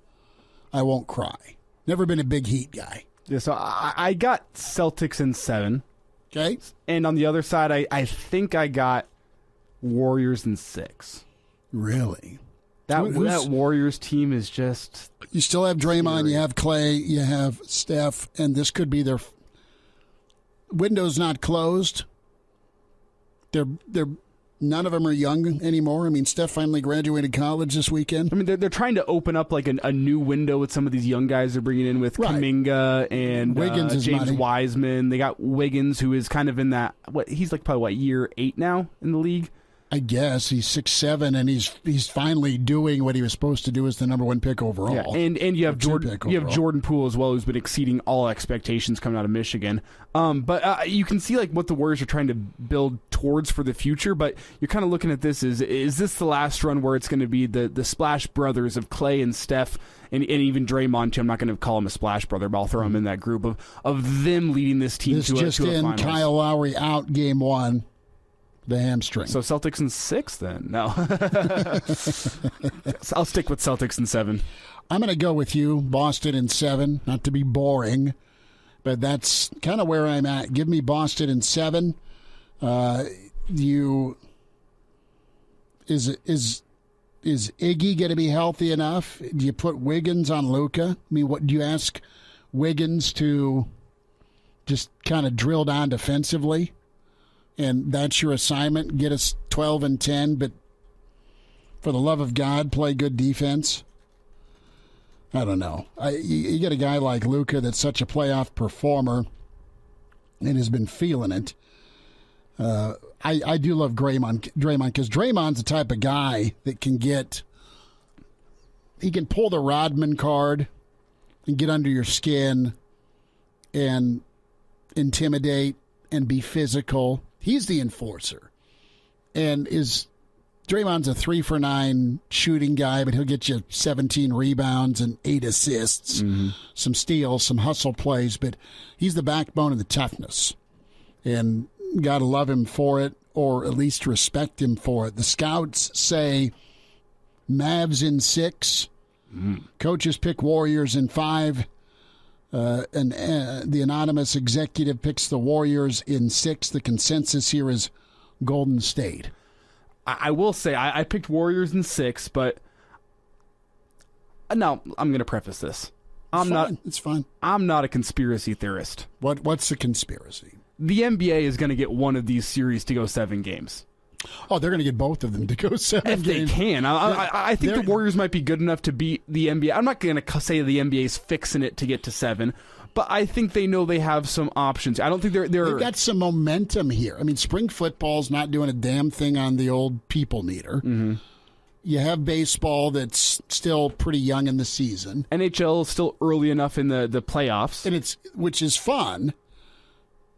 I won't cry. Never been a big Heat guy. Yeah, so I got Celtics in 7. Okay. And on the other side, I think I got Warriors in 6. Really? That Warriors team is just... You still have Draymond, scary. You have Clay, you have Steph, and this could be their... Window's not closed. They're none of them are young anymore. I mean, Steph finally graduated college this weekend. I mean, they're trying to open up like a new window with some of these young guys they're bringing in with Kuminga and Wiggins James Wiseman. They got Wiggins, who is kind of in that, he's like probably year 8 now in the league? I guess he's 6'7", and he's finally doing what he was supposed to do as the number 1 pick overall. Yeah, and you have Jordan Poole as well, who's been exceeding all expectations coming out of Michigan. But you can see like what the Warriors are trying to build towards for the future. But you're kind of looking at this is this the last run where it's going to be the Splash Brothers of Clay and Steph and even Draymond too? I'm not going to call him a Splash Brother, but I'll throw him in that group of them leading this team to a finals. Kyle Lowry out game 1. The hamstring. So Celtics in 6 then? No. I'll stick with Celtics in 7. I'm going to go with you, Boston in 7. Not to be boring, but that's kind of where I'm at. Give me Boston in 7. Is Iggy going to be healthy enough? Do you put Wiggins on Luka? I mean, what do you ask Wiggins to just kind of drill down defensively? And that's your assignment, get us 12 and 10, but for the love of God, play good defense. I don't know. You get a guy like Luka that's such a playoff performer and has been feeling it. I do love Draymond because Draymond's the type of guy that he can pull the Rodman card and get under your skin and intimidate and be physical. He's the enforcer. And Draymond's a 3-for-9 shooting guy, but he'll get you 17 rebounds and 8 assists, some steals, some hustle plays, but he's the backbone of the toughness. And got to love him for it, or at least respect him for it. The scouts say Mavs in 6. Coaches pick Warriors in 5. And the anonymous executive picks the Warriors in 6. The consensus here is Golden State. I will say I picked Warriors in 6, but no, I'm going to preface this. It's fine. I'm not a conspiracy theorist. What's the conspiracy? The NBA is going to get one of these series to go 7 games. Oh, they're going to get both of them to go 7 if games. They can. I think the Warriors might be good enough to beat the NBA. I'm not going to say the NBA is fixing it to get to 7, but I think they know they have some options. I don't think they've got some momentum here. I mean, spring football's not doing a damn thing on the old people meter. You have baseball that's still pretty young in the season. NHL is still early enough in the playoffs, and which is fun.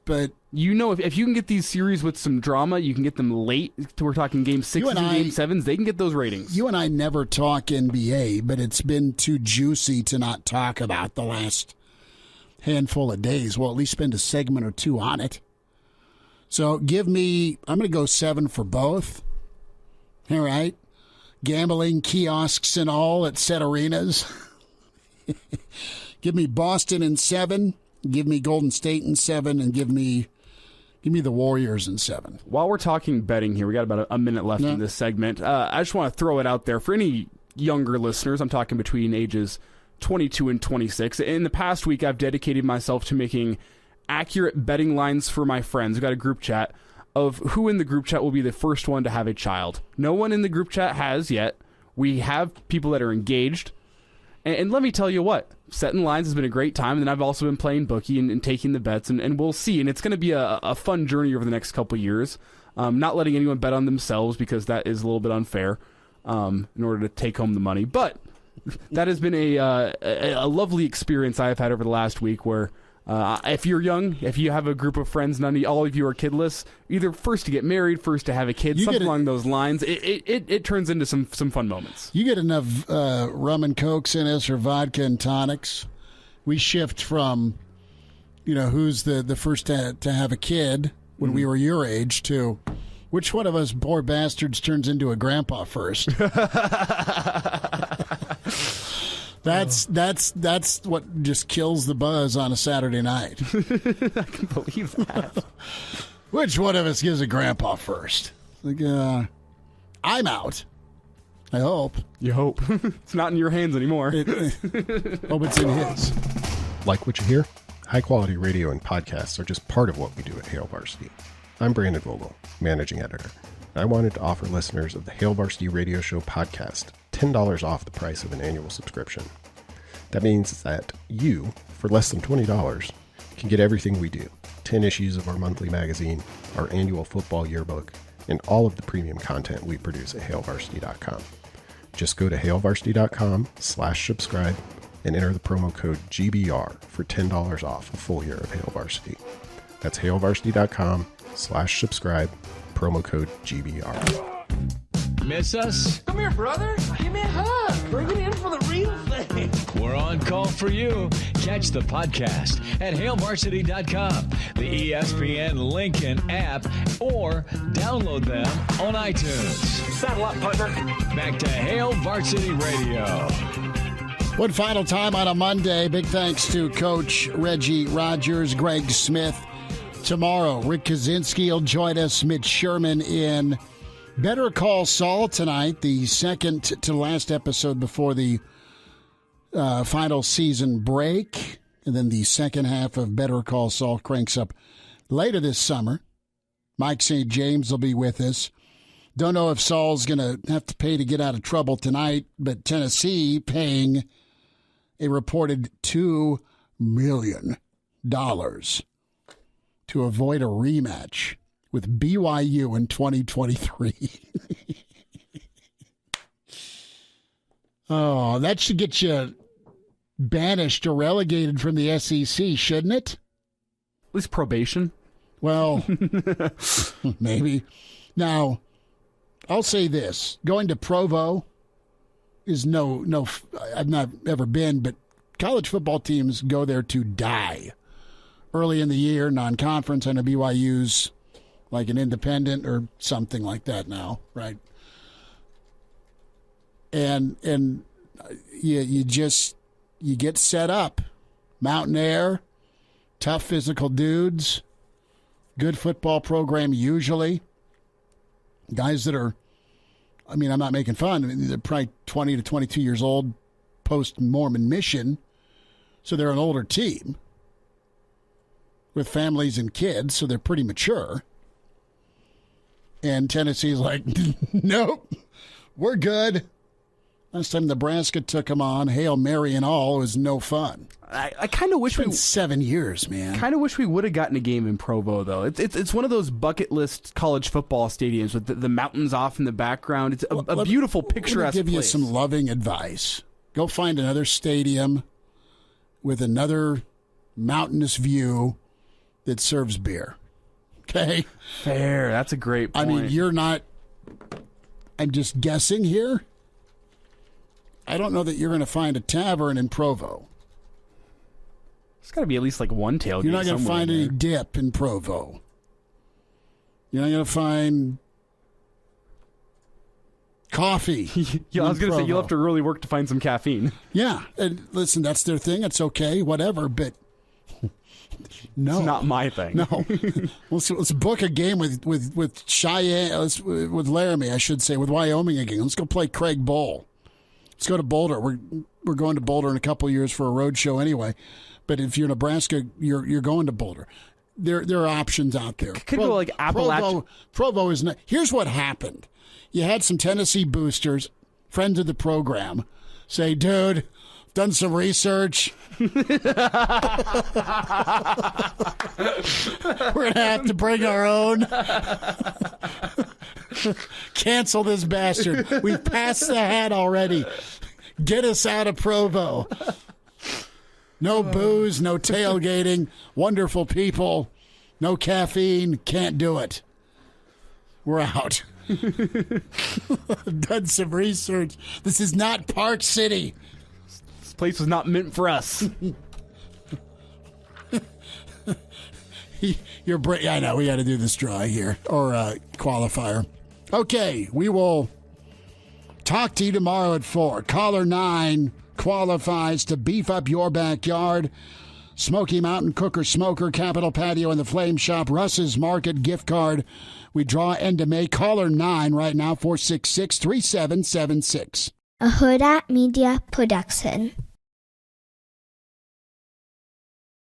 But if you can get these series with some drama, you can get them late. We're talking game 6 and game 7s. They can get those ratings. You and I never talk NBA, but it's been too juicy to not talk about the last handful of days. We'll at least spend a segment or 2 on it. So I'm going to go 7 for both. All right. Gambling kiosks and all at set arenas. Give me Boston in 7. Give me Golden State in 7, and give me the Warriors in 7. While we're talking betting here, we got about a minute left in this segment. I just want to throw it out there for any younger listeners. I'm talking between ages 22 and 26. In the past week, I've dedicated myself to making accurate betting lines for my friends. We've got a group chat of who in the group chat will be the first one to have a child. No one in the group chat has yet. We have people that are engaged. And let me tell you what, setting lines has been a great time, and then I've also been playing bookie and taking the bets, and we'll see. And it's going to be a fun journey over the next couple of years. Not letting anyone bet on themselves because that is a little bit unfair in order to take home the money. But that has been a lovely experience I have had over the last week where if you're young, if you have a group of friends, all of you are kidless, either first to get married, first to have a kid, something along those lines, it turns into some fun moments. You get enough rum and cokes in us or vodka and tonics, we shift from, who's the first to have a kid when we were your age to which one of us poor bastards turns into a grandpa first. That's what just kills the buzz on a Saturday night. I can believe that. Which one of us gives a grandpa first? Like, I'm out. I hope. You hope. It's not in your hands anymore. Hope it's in his. Like what you hear? High-quality radio and podcasts are just part of what we do at Hail Varsity. I'm Brandon Vogel, managing editor. I wanted to offer listeners of the Hail Varsity Radio Show podcast $10 off the price of an annual subscription. That means that you, for less than $20, can get everything we do. 10 issues of our monthly magazine, our annual football yearbook, and all of the premium content we produce at hailvarsity.com. Just go to hailvarsity.com/subscribe and enter the promo code GBR for $10 off a full year of Hail Varsity. That's hailvarsity.com/subscribe, promo code GBR. Miss us? Come here, brother. Give me a hug. Bring it in for the real thing. We're on call for you. Catch the podcast at hailvarsity.com, the ESPN Lincoln app, or download them on iTunes. Saddle up, partner. Back to Hail Varsity Radio. One final time on a Monday. Big thanks to Coach Reggie Rogers, Greg Smith. Tomorrow, Rick Kaczynski will join us, Mitch Sherman in Better Call Saul tonight, the second to last episode before the final season break. And then the second half of Better Call Saul cranks up later this summer. Mike St. James will be with us. Don't know if Saul's going to have to pay to get out of trouble tonight, but Tennessee paying a reported $2 million to avoid a rematch with BYU in 2023. Oh, that should get you banished or relegated from the SEC, shouldn't it? At least probation. Well, maybe. Now, I'll say this. Going to Provo is no, I've not ever been, but college football teams go there to die. Early in the year, non-conference, I know BYU's like an independent or something like that now, right? And you get set up. Mountain air, tough physical dudes, good football program usually. Guys that are, I mean, I'm not making fun. I mean, they're probably 20 to 22 years old, post-Mormon mission, so they're an older team with families and kids, so they're pretty mature. And Tennessee's like, nope, we're good. Last time Nebraska took them on, Hail Mary and all, it was no fun. I kind of wish it's been 7 years, man. Kind of wish we would have gotten a game in Provo, though. It's one of those bucket list college football stadiums with the mountains off in the background. It's a beautiful, picturesque Let me give place. you some loving advice. Go find another stadium with another mountainous view that serves beer. Okay? Fair. That's a great point. I mean, you're not... I'm just guessing here. I don't know that you're going to find a tavern in Provo. There's got to be at least like one tailgate. You're not going to find any dip in Provo. You're not going to find coffee. Yeah, I was going to say, you'll have to really work to find some caffeine. Yeah. And listen, that's their thing. It's okay, whatever, but no. It's not my thing. No. Let's book a game with Cheyenne, with Laramie, I should say, with Wyoming again. Let's go play Craig Bowl. Let's go to Boulder. We're going to Boulder in a couple of years for a road show anyway. But if you're Nebraska, you're going to Boulder. There are options out there. Could go like Appalachia. Provo is not. Here's what happened. You had some Tennessee boosters, friends of the program, say, dude, done some research. We're going to have to bring our own. Cancel this bastard. We've passed the hat already. Get us out of Provo. No booze, no tailgating. Wonderful people. No caffeine. Can't do it. We're out. Done some research. This is not Park City. This place was not meant for us. I know, we got to do this dry here, or qualifier. Okay, we will talk to you tomorrow at 4. Caller 9 qualifies to beef up your backyard. Smoky Mountain Cooker Smoker, Capitol Patio, and the Flame Shop, Russ's Market gift card. We draw end of May. Caller 9 right now, 466-3776. A Hurrdat Media Production.